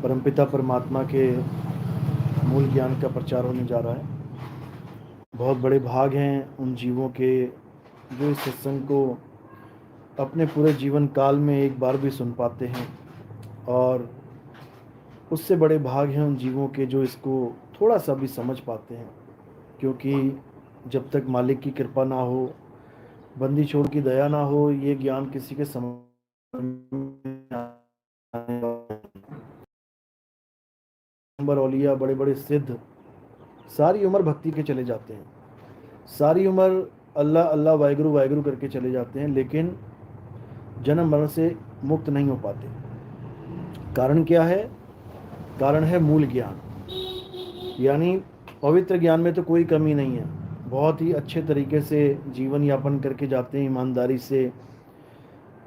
परमपिता परमात्मा के मूल ज्ञान का प्रचार होने जा रहा है। बहुत बड़े भाग हैं उन जीवों के जो इस सत्संग को अपने पूरे जीवन काल में एक बार भी सुन पाते हैं, और उससे बड़े भाग हैं उन जीवों के जो इसको थोड़ा सा भी समझ पाते हैं। क्योंकि जब तक मालिक की कृपा ना हो, बंदी छोड़ की दया ना हो, ये ज्ञान किसी के समझ में आने वाला नहीं। नंबर औलिया, बड़े बड़े सिद्ध सारी उम्र भक्ति के चले जाते हैं, सारी उम्र अल्लाह अल्लाह वाहिगुरु वाहिगुरु करके चले जाते हैं, लेकिन जन्म मरण से मुक्त नहीं हो पाते। कारण क्या है? कारण है मूल ज्ञान। यानी पवित्र ज्ञान में तो कोई कमी नहीं है, बहुत ही अच्छे तरीके से जीवन यापन करके जाते हैं, ईमानदारी से,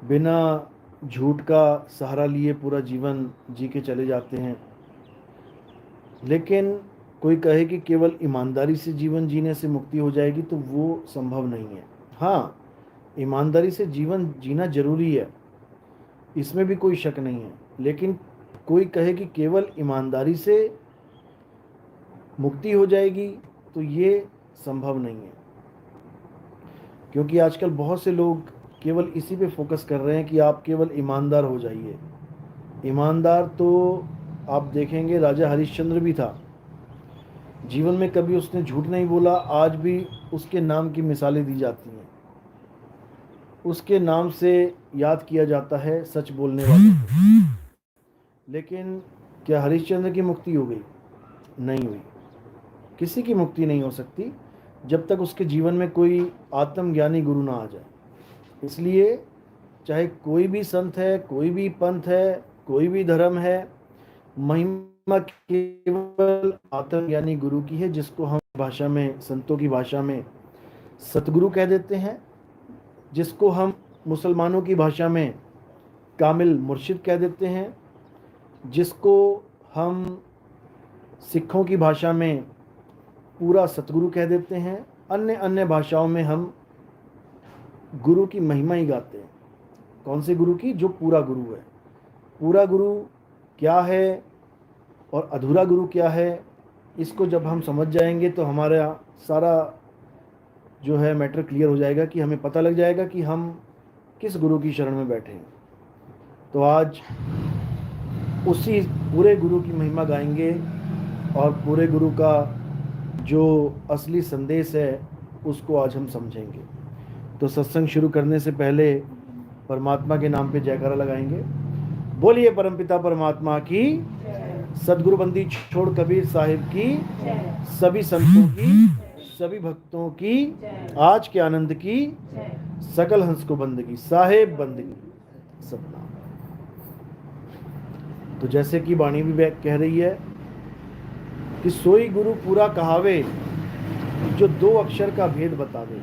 बिना झूठ का सहारा लिए पूरा जीवन जी के चले जाते हैं। लेकिन कोई कहे कि केवल ईमानदारी से जीवन जीने से मुक्ति हो जाएगी, तो वो संभव नहीं है। हाँ, ईमानदारी से जीवन जीना जरूरी है, इसमें भी कोई शक नहीं है, लेकिन कोई कहे कि केवल ईमानदारी से मुक्ति हो जाएगी, तो ये संभव नहीं है। क्योंकि आजकल बहुत से लोग केवल इसी पे फोकस कर रहे हैं कि आप केवल ईमानदार हो जाइए। ईमानदार तो आप देखेंगे राजा हरिश्चंद्र भी था, जीवन में कभी उसने झूठ नहीं बोला। आज भी उसके नाम की मिसालें दी जाती हैं, उसके नाम से याद किया जाता है सच बोलने वाले को। लेकिन क्या हरिश्चंद्र की मुक्ति हो गई? नहीं हुई। किसी की मुक्ति नहीं हो सकती जब तक उसके जीवन में कोई आत्मज्ञानी गुरु ना आ जाए। इसलिए चाहे कोई भी संत है, कोई भी पंथ है, कोई भी धर्म है, महिमा केवल आत्मज्ञानी गुरु की है, जिसको हम भाषा में, संतों की भाषा में सतगुरु कह देते हैं, जिसको हम मुसलमानों की भाषा में कामिल मुर्शिद कह देते हैं, जिसको हम सिखों की भाषा में पूरा सतगुरु कह देते हैं। अन्य अन्य भाषाओं में हम गुरु की महिमा ही गाते हैं। कौन से गुरु की? जो पूरा गुरु है। पूरा गुरु क्या है और अधूरा गुरु क्या है, इसको जब हम समझ जाएंगे तो हमारा सारा जो है मैटर क्लियर हो जाएगा, कि हमें पता लग जाएगा कि हम किस गुरु की शरण में बैठे हैं। तो आज उसी पूरे गुरु की महिमा गाएंगे, और पूरे गुरु का जो असली संदेश है उसको आज हम समझेंगे। तो सत्संग शुरू करने से पहले परमात्मा के नाम पे जयकारा लगाएंगे। बोलिए परमपिता परमात्मा की, सदगुरु बंदी छोड़ कबीर साहिब की, सभी संतों की, सभी भक्तों की, आज के आनंद की, सकल हंस को बंदगी, साहेब बंदगी सतनाम। तो जैसे कि वाणी भी कह रही है कि सोई गुरु पूरा कहावे, जो दो अक्षर का भेद बतावे,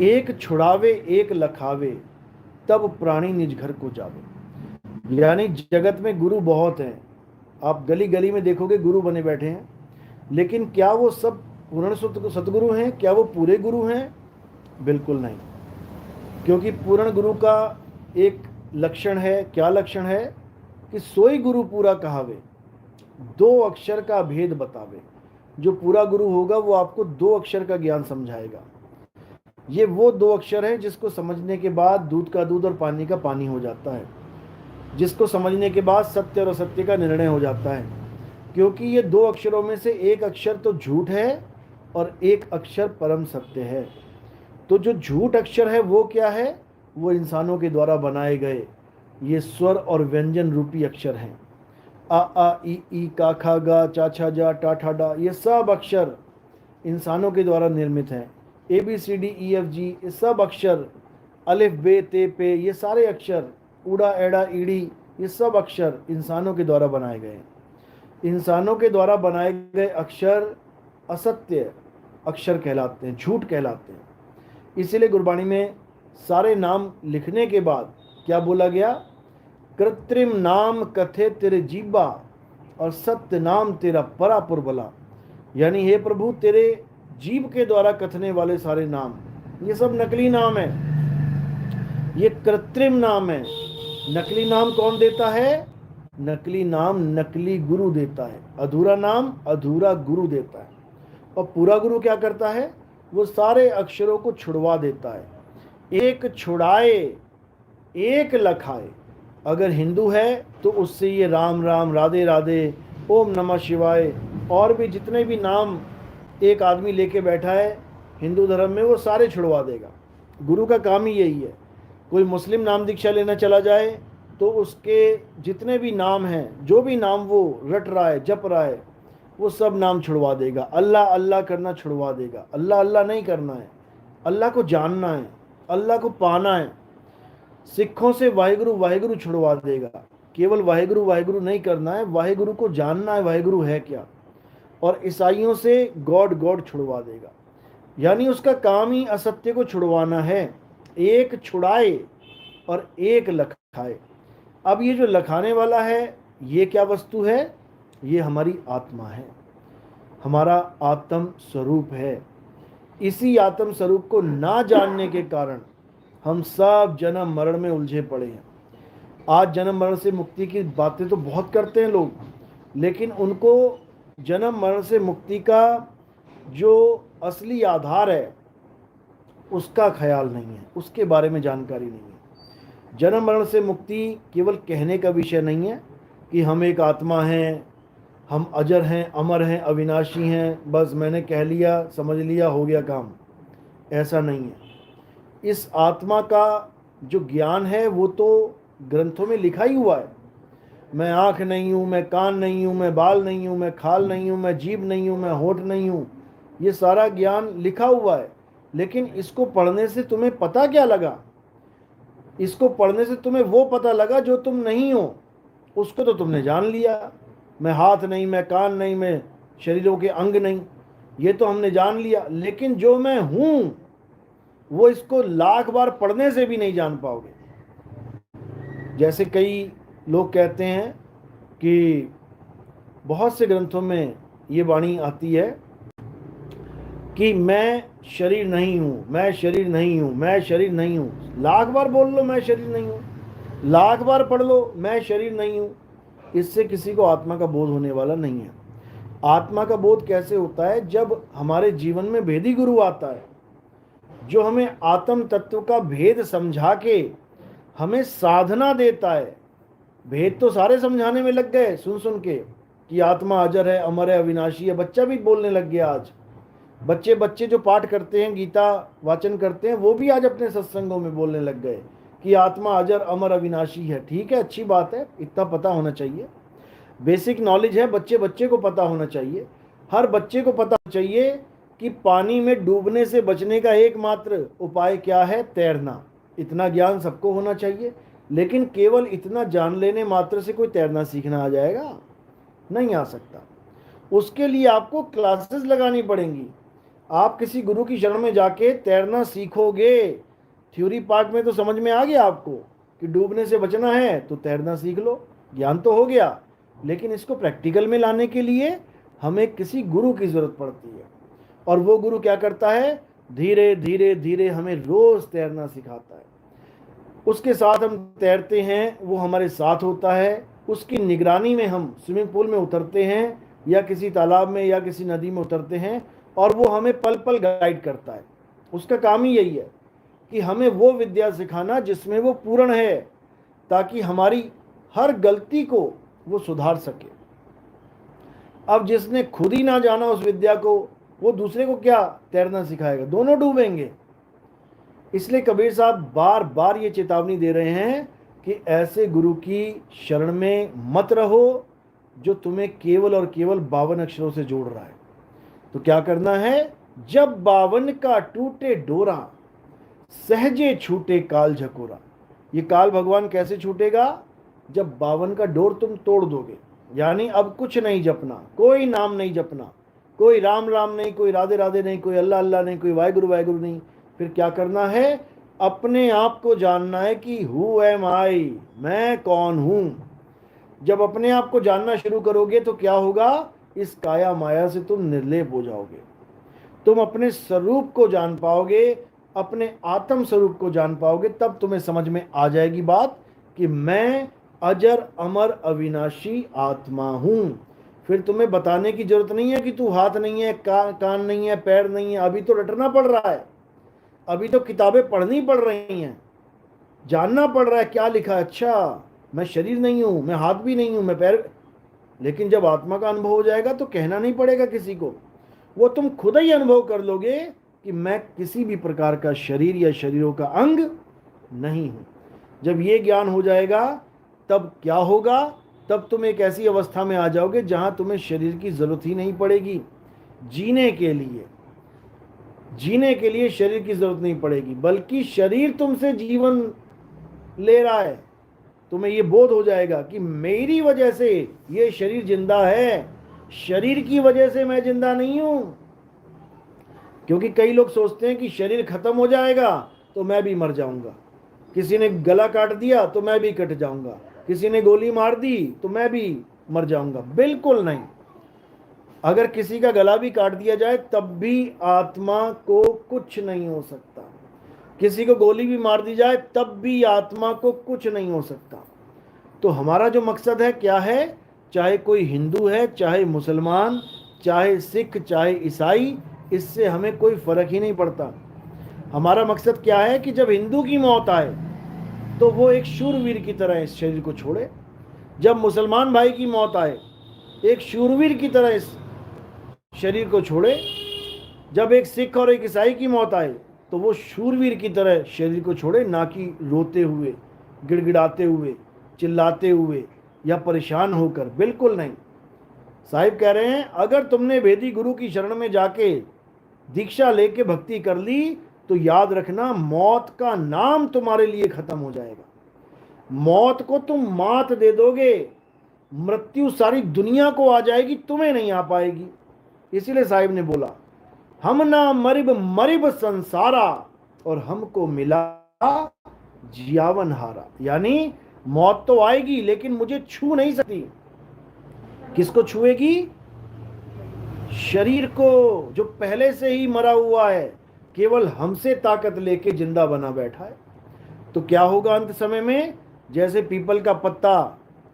एक छुड़ावे एक लखावे, तब प्राणी निज घर को जावे। यानी जगत में गुरु बहुत हैं, आप गली गली में देखोगे गुरु बने बैठे हैं, लेकिन क्या वो सब पूर्ण सतगुरु हैं? क्या वो पूरे गुरु हैं? बिल्कुल नहीं। क्योंकि पूर्ण गुरु का एक लक्षण है। क्या लक्षण है? कि सोई गुरु पूरा कहावे, दो अक्षर का भेद बतावे। जो पूरा गुरु होगा वो आपको दो अक्षर का ज्ञान समझाएगा। ये वो दो अक्षर हैं जिसको समझने के बाद दूध का दूध और पानी का पानी हो जाता है, जिसको समझने के बाद सत्य और असत्य का निर्णय हो जाता है। क्योंकि ये दो अक्षरों में से एक अक्षर तो झूठ है और एक अक्षर परम सत्य है। तो जो झूठ अक्षर है वो क्या है? वो इंसानों के द्वारा बनाए गए ये स्वर और व्यंजन रूपी अक्षर हैं। आ आ ई का खा गा चा छा जा टा ठा डा, ये सब अक्षर इंसानों के द्वारा निर्मित हैं। A B C D E F G, ये सब अक्षर, अलिफ बे ते पे, ये सारे अक्षर, उड़ा एड़ा ईड़ी, ये सब अक्षर इंसानों के द्वारा बनाए गए। इंसानों के द्वारा बनाए गए अक्षर असत्य अक्षर कहलाते हैं, झूठ कहलाते हैं। इसीलिए गुरबाणी में सारे नाम लिखने के बाद क्या बोला गया? कृत्रिम नाम कथे तेरे जीबा, और सत्य नाम तेरा परापुर बला। यानी हे प्रभु, तेरे जीव के द्वारा कथने वाले सारे नाम, ये सब नकली नाम है, ये कृत्रिम नाम है। नकली नाम कौन देता है? नकली नाम नकली गुरु देता है, अधूरा नाम अधूरा गुरु देता है। और पूरा गुरु क्या करता है? वो सारे अक्षरों को छुड़वा देता है। एक छुड़ाए एक लखाए। अगर हिंदू है तो उससे ये राम राम, राधे राधे, ओम नमः शिवाय और भी जितने भी नाम एक आदमी लेके बैठा है हिंदू धर्म में, वो सारे छुड़वा देगा। गुरु का काम ही यही है। कोई मुस्लिम नाम दीक्षा लेना चला जाए तो उसके जितने भी नाम हैं, जो भी नाम वो रट रहा है, जप रहा है, वो सब नाम छुड़वा देगा। अल्लाह अल्लाह करना छुड़वा देगा। अल्लाह अल्लाह नहीं करना है, अल्लाह को जानना है, अल्लाह को पाना है। सिखों से वाहिगुरु वाहिगुरु छुड़वा देगा। केवल वाहिगुरु वाहिगुरु नहीं करना है, वाहिगुरु को जानना है, वाहिगुरु है क्या। और ईसाइयों से गॉड गॉड छुड़वा देगा। यानी उसका काम ही असत्य को छुड़वाना है। एक छुड़ाए और एक लखाए। अब ये जो लखाने वाला है, ये क्या वस्तु है? ये हमारी आत्मा है, हमारा आत्म स्वरूप है। इसी आत्म स्वरूप को ना जानने के कारण हम सब जन्म मरण में उलझे पड़े हैं। आज जन्म मरण से मुक्ति की बातें तो बहुत करते हैं लोग, लेकिन उनको जन्म मरण से मुक्ति का जो असली आधार है उसका ख्याल नहीं है, उसके बारे में जानकारी नहीं है। जन्म मरण से मुक्ति केवल कहने का विषय नहीं है कि हम एक आत्मा हैं, हम अजर हैं, अमर हैं, अविनाशी हैं, बस मैंने कह लिया, समझ लिया, हो गया काम। ऐसा नहीं है। इस आत्मा का जो ज्ञान है वो तो ग्रंथों में लिखा ही हुआ है। मैं आँख नहीं हूँ, मैं कान नहीं हूँ, मैं बाल नहीं हूँ, मैं खाल नहीं हूँ, मैं जीभ नहीं हूँ, मैं होठ नहीं हूँ। ये सारा ज्ञान लिखा हुआ है। लेकिन इसको पढ़ने से तुम्हें पता क्या लगा? इसको पढ़ने से तुम्हें वो पता लगा जो तुम नहीं हो। उसको तो तुमने जान लिया। मैं हाथ नहीं, मैं कान नहीं, मैं शरीरों के अंग नहीं, ये तो हमने जान लिया। लेकिन जो मैं हूँ वो इसको लाख बार पढ़ने से भी नहीं जान पाओगे। जैसे कई लोग कहते हैं कि बहुत से ग्रंथों में ये वाणी आती है कि मैं शरीर नहीं हूँ, मैं शरीर नहीं हूँ, मैं शरीर नहीं हूँ। लाख बार बोल लो मैं शरीर नहीं हूँ, लाख बार पढ़ लो मैं शरीर नहीं हूँ। इससे किसी को आत्मा का बोध होने वाला नहीं है। आत्मा का बोध कैसे होता है? जब हमारे जीवन में भेदी गुरु आता है, जो हमें आत्म तत्व का भेद समझा के हमें साधना देता है। भेद तो सारे समझाने में लग गए सुन सुन के कि आत्मा अजर है, अमर है, अविनाशी है। बच्चा भी बोलने लग गया आज। बच्चे जो पाठ करते हैं, गीता वाचन करते हैं, वो भी आज अपने सत्संगों में बोलने लग गए कि आत्मा अजर अमर अविनाशी है। ठीक है, अच्छी बात है, इतना पता होना चाहिए। बेसिक नॉलेज है, बच्चे को पता होना चाहिए। हर बच्चे को पता होना चाहिए कि पानी में डूबने से बचने का एकमात्र उपाय क्या है? तैरना। इतना ज्ञान सबको होना चाहिए। लेकिन केवल इतना जान लेने मात्र से कोई तैरना सीखना आ जाएगा? नहीं आ सकता। उसके लिए आपको क्लासेस लगानी पड़ेंगी। आप किसी गुरु की शरण में जाके तैरना सीखोगे। थ्योरी पार्ट में तो समझ में आ गया आपको कि डूबने से बचना है तो तैरना सीख लो, ज्ञान तो हो गया। लेकिन इसको प्रैक्टिकल में लाने के लिए हमें किसी गुरु की ज़रूरत पड़ती है। और वो गुरु क्या करता है? धीरे धीरे धीरे हमें रोज़ तैरना सिखाता है। उसके साथ हम तैरते हैं, वो हमारे साथ होता है। उसकी निगरानी में हम स्विमिंग पूल में उतरते हैं या किसी तालाब में या किसी नदी में उतरते हैं, और वो हमें पल पल गाइड करता है। उसका काम ही यही है कि हमें वो विद्या सिखाना जिसमें वो पूर्ण है, ताकि हमारी हर गलती को वो सुधार सके। अब जिसने खुद ही ना जाना उस विद्या को, वो दूसरे को क्या तैरना सिखाएगा? दोनों डूबेंगे। इसलिए कबीर साहब बार बार ये चेतावनी दे रहे हैं कि ऐसे गुरु की शरण में मत रहो जो तुम्हें केवल और केवल 52 अक्षरों से जोड़ रहा है। तो क्या करना है? जब 52 का टूटे डोरा, सहजे छूटे काल झकोरा। ये काल भगवान कैसे छूटेगा? जब 52 का डोर तुम तोड़ दोगे। यानी अब कुछ नहीं जपना, कोई नाम नहीं जपना, कोई राम राम नहीं, कोई राधे राधे नहीं, कोई अल्लाह अल्लाह नहीं, कोई वाहिगुरु वाहिगुरु नहीं। फिर क्या करना है? अपने आप को जानना है कि हु एम आई, मैं कौन हूं। जब अपने आप को जानना शुरू करोगे तो क्या होगा? इस काया माया से तुम निर्लेप हो जाओगे। तुम अपने स्वरूप को जान पाओगे, अपने आत्म स्वरूप को जान पाओगे। तब तुम्हें समझ में आ जाएगी बात कि मैं अजर अमर अविनाशी आत्मा हूं। फिर तुम्हें बताने की जरूरत नहीं है कि तू हाथ नहीं है, कान नहीं है, पैर नहीं है। अभी तो रटना पड़ रहा है, अभी तो किताबें पढ़नी पड़ रही हैं, जानना पड़ रहा है क्या लिखा है। अच्छा, मैं शरीर नहीं हूं, मैं हाथ भी नहीं हूं, मैं पैर। लेकिन जब आत्मा का अनुभव हो जाएगा तो कहना नहीं पड़ेगा किसी को, वो तुम खुद ही अनुभव कर लोगे कि मैं किसी भी प्रकार का शरीर या शरीरों का अंग नहीं हूं। जब ये ज्ञान हो जाएगा तब क्या होगा, तब तुम एक ऐसी अवस्था में आ जाओगे जहां तुम्हें शरीर की जरूरत ही नहीं पड़ेगी। जीने के लिए, जीने के लिए शरीर की जरूरत नहीं पड़ेगी, बल्कि शरीर तुमसे जीवन ले रहा है। तुम्हें ये बोध हो जाएगा कि मेरी वजह से ये शरीर जिंदा है, शरीर की वजह से मैं जिंदा नहीं हूं। क्योंकि कई लोग सोचते हैं कि शरीर खत्म हो जाएगा तो मैं भी मर जाऊंगा, किसी ने गला काट दिया तो मैं भी कट जाऊंगा, किसी ने गोली मार दी तो मैं भी मर जाऊंगा। बिल्कुल नहीं। अगर किसी का गला भी काट दिया जाए तब भी आत्मा को कुछ नहीं हो सकता, किसी को गोली भी मार दी जाए तब भी आत्मा को कुछ नहीं हो सकता। तो हमारा जो मकसद है क्या है, चाहे कोई हिंदू है, चाहे मुसलमान, चाहे सिख, चाहे ईसाई, इससे हमें कोई फर्क ही नहीं पड़ता। हमारा मकसद क्या है कि जब हिंदू की मौत आए तो वो एक शूरवीर की तरह इस शरीर को छोड़े, जब मुसलमान भाई की मौत आए एक शूरवीर की तरह इस शरीर को छोड़े, जब एक सिख और एक ईसाई की मौत आए तो वो शूरवीर की तरह शरीर को छोड़े, ना कि रोते हुए, गिड़गिड़ाते हुए, चिल्लाते हुए या परेशान होकर। बिल्कुल नहीं। साहिब कह रहे हैं अगर तुमने वेदी गुरु की शरण में जाके दीक्षा लेके भक्ति कर ली तो याद रखना मौत का नाम तुम्हारे लिए खत्म हो जाएगा। मौत को तुम मात दे दोगे, मृत्यु सारी दुनिया को आ जाएगी, तुम्हें नहीं आ पाएगी। इसीलिए साहिब ने बोला हम ना मरिब मरिब संसारा और हमको मिला जियावन हारा। यानी मौत तो आएगी लेकिन मुझे छू नहीं सकती। किसको छुएगी? शरीर को, जो पहले से ही मरा हुआ है, केवल हमसे ताकत लेके जिंदा बना बैठा है। तो क्या होगा अंत समय में? जैसे पीपल का पत्ता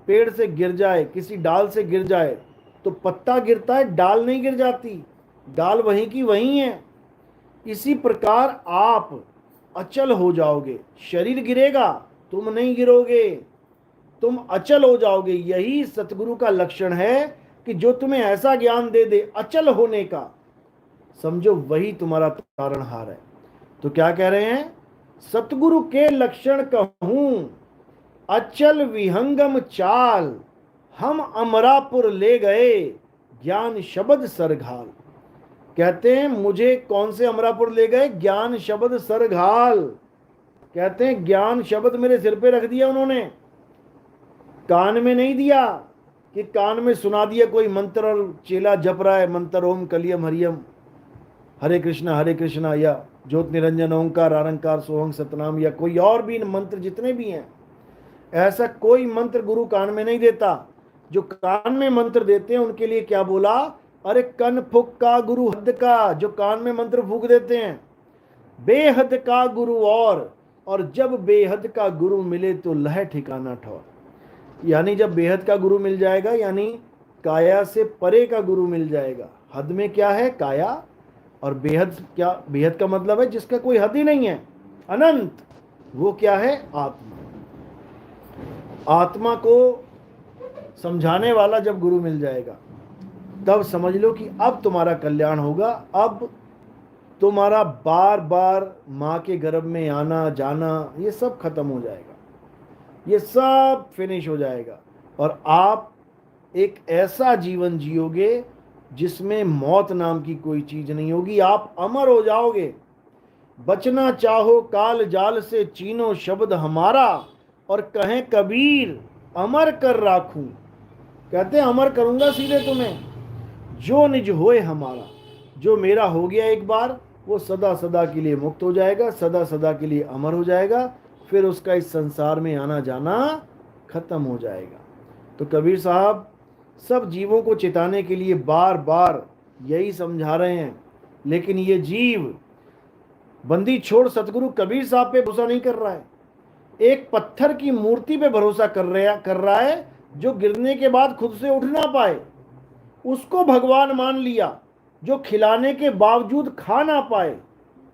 पेड़ से गिर जाए, किसी डाल से गिर जाए तो पत्ता गिरता है, डाल नहीं गिर जाती, डाल वहीं की वहीं है। इसी प्रकार आप अचल हो जाओगे, शरीर गिरेगा, तुम नहीं गिरोगे, तुम अचल हो जाओगे। यही सतगुरु का लक्षण है कि जो तुम्हें ऐसा ज्ञान दे दे अचल होने का, समझो वही तुम्हारा तारणहार है। तो क्या कह रहे हैं? सतगुरु के लक्षण कहूं अचल विहंगम चाल, हम अमरापुर ले गए ज्ञान शब्द सरघाल। कहते हैं मुझे कौन से अमरापुर ले गए? ज्ञान शब्द सरघाल। कहते हैं ज्ञान शब्द मेरे सिर पे रख दिया उन्होंने, कान में नहीं दिया कि कान में सुना दिया कोई मंत्र और चेला जप रहा है मंत्र, ओम कलियम हरियम हरे कृष्णा, या ज्योत निरंजन ओंकार आरंकार सोहंग सतनाम, या कोई और भी मंत्र जितने भी हैं, ऐसा कोई मंत्र गुरु कान में नहीं देता। जो कान में मंत्र देते हैं उनके लिए क्या बोला? अरे कन फुक का गुरु हद का, जो कान में मंत्र फूक देते हैं। बेहद का गुरु और जब बेहद का गुरु मिले तो लह ठिकाना ठौर। यानी जब बेहद का गुरु मिल जाएगा, यानी काया से परे का गुरु मिल जाएगा। हद में क्या है? काया। और बेहद क्या? बेहद का मतलब है जिसका कोई हद ही नहीं है, अनंत। वो क्या है? आत्मा। आत्मा को समझाने वाला जब गुरु मिल जाएगा तब समझ लो कि अब तुम्हारा कल्याण होगा। अब तुम्हारा बार बार माँ के गर्भ में आना जाना ये सब खत्म हो जाएगा, ये सब फिनिश हो जाएगा, और आप एक ऐसा जीवन जियोगे जिसमें मौत नाम की कोई चीज नहीं होगी। आप अमर हो जाओगे। बचना चाहो काल जाल से चीनो शब्द हमारा, और कहें कबीर अमर कर राखूं। कहते हैं अमर करूंगा सीधे तुम्हें। जो निज होए हमारा, जो मेरा हो गया एक बार, वो सदा सदा के लिए मुक्त हो जाएगा, सदा सदा के लिए अमर हो जाएगा। फिर उसका इस संसार में आना जाना खत्म हो जाएगा। तो कबीर साहब सब जीवों को चिताने के लिए बार बार यही समझा रहे हैं, लेकिन ये जीव बंदी छोड़ सतगुरु कबीर साहब पे भरोसा नहीं कर रहा है। एक पत्थर की मूर्ति पे भरोसा कर रहा है जो गिरने के बाद खुद से उठ ना पाए, उसको भगवान मान लिया। जो खिलाने के बावजूद खा ना पाए,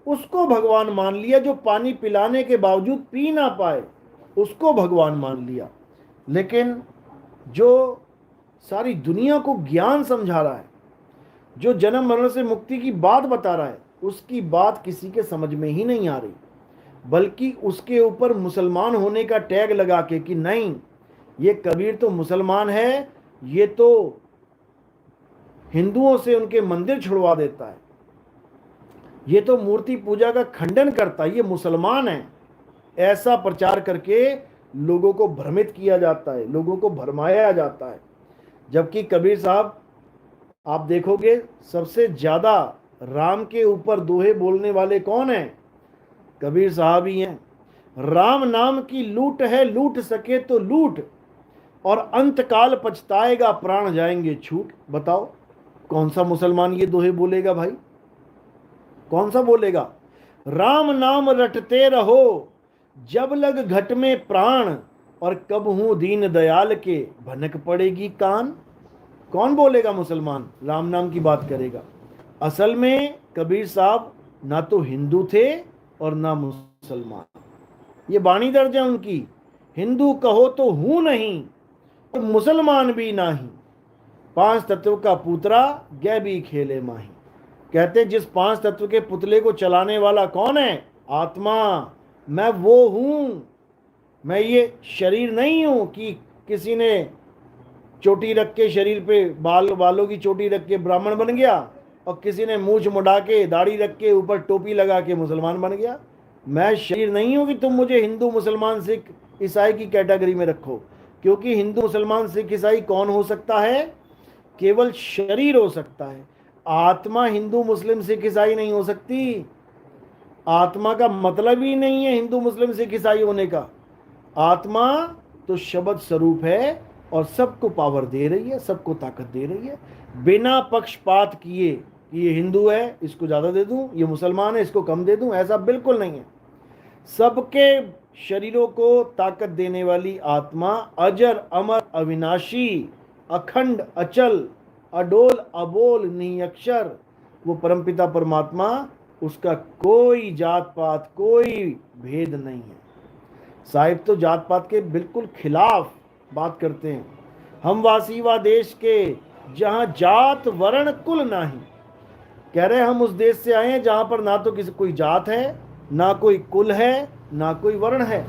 उसको भगवान मान लिया। जो पानी पिलाने के बावजूद पी ना पाए, उसको भगवान मान लिया। लेकिन जो सारी दुनिया को ज्ञान समझा रहा है, जो जन्म मरण से मुक्ति की बात बता रहा है, उसकी बात किसी के समझ में ही नहीं आ रही, बल्कि उसके ऊपर मुसलमान होने का टैग लगा के कि नहीं, ये कबीर तो मुसलमान है, ये तो हिंदुओं से उनके मंदिर छुड़वा देता है, ये तो मूर्ति पूजा का खंडन करता है, ये मुसलमान है। ऐसा प्रचार करके लोगों को भ्रमित किया जाता है, लोगों को भरमाया जाता है। जबकि कबीर साहब, आप देखोगे सबसे ज्यादा राम के ऊपर दोहे बोलने वाले कौन हैं? कबीर साहब ही हैं। राम नाम की लूट है, लूट सके तो लूट, और अंतकाल पछताएगा, प्राण जाएंगे छूट। बताओ कौन सा मुसलमान ये दोहे बोलेगा भाई? कौन सा बोलेगा? राम नाम रटते रहो जब लग घट में प्राण, और कब हूं दीन दयाल के भनक पड़ेगी कान। कौन बोलेगा मुसलमान राम नाम की बात करेगा? असल में कबीर साहब ना तो हिंदू थे और ना मुसलमान। ये बाणी दर्ज है उनकी, हिंदू कहो तो हूं नहीं, और मुसलमान भी नहीं, पांच तत्व का पुतरा गै भी खेले माही। कहते जिस पांच तत्व के पुतले को चलाने वाला कौन है? आत्मा। मैं वो हूं, मैं ये शरीर नहीं हूं कि किसी ने चोटी रख के शरीर पे बालों की चोटी रख के ब्राह्मण बन गया, और किसी ने मूछ मुड़ा के दाढ़ी रख के ऊपर टोपी लगा के मुसलमान बन गया। मैं शरीर नहीं हूं कि तुम मुझे हिंदू मुसलमान सिख ईसाई की कैटेगरी में रखो, क्योंकि हिंदू मुसलमान सिख ईसाई कौन हो सकता है? केवल शरीर हो सकता है। आत्मा हिंदू मुस्लिम सिख ईसाई नहीं हो सकती। आत्मा का मतलब ही नहीं है हिंदू मुस्लिम सिख ईसाई होने का। आत्मा तो शब्द स्वरूप है और सबको पावर दे रही है, सबको ताकत दे रही है, बिना पक्षपात किए कि ये हिंदू है इसको ज़्यादा दे दूं, ये मुसलमान है इसको कम दे दूं, ऐसा बिल्कुल नहीं है। सबके शरीरों को ताकत देने वाली आत्मा अजर अमर अविनाशी अखंड अचल अडोल अबोल निरक्षर, वो परमपिता परमात्मा, उसका कोई जात पात कोई भेद नहीं है। साहिब तो जात पात के बिल्कुल खिलाफ बात करते हैं। हम वासी व देश के जहां जात वर्ण कुल नहीं। कह रहे हैं हम उस देश से आए हैं जहां पर ना तो किसी कोई जात है, ना कोई कुल है, ना कोई वर्ण है।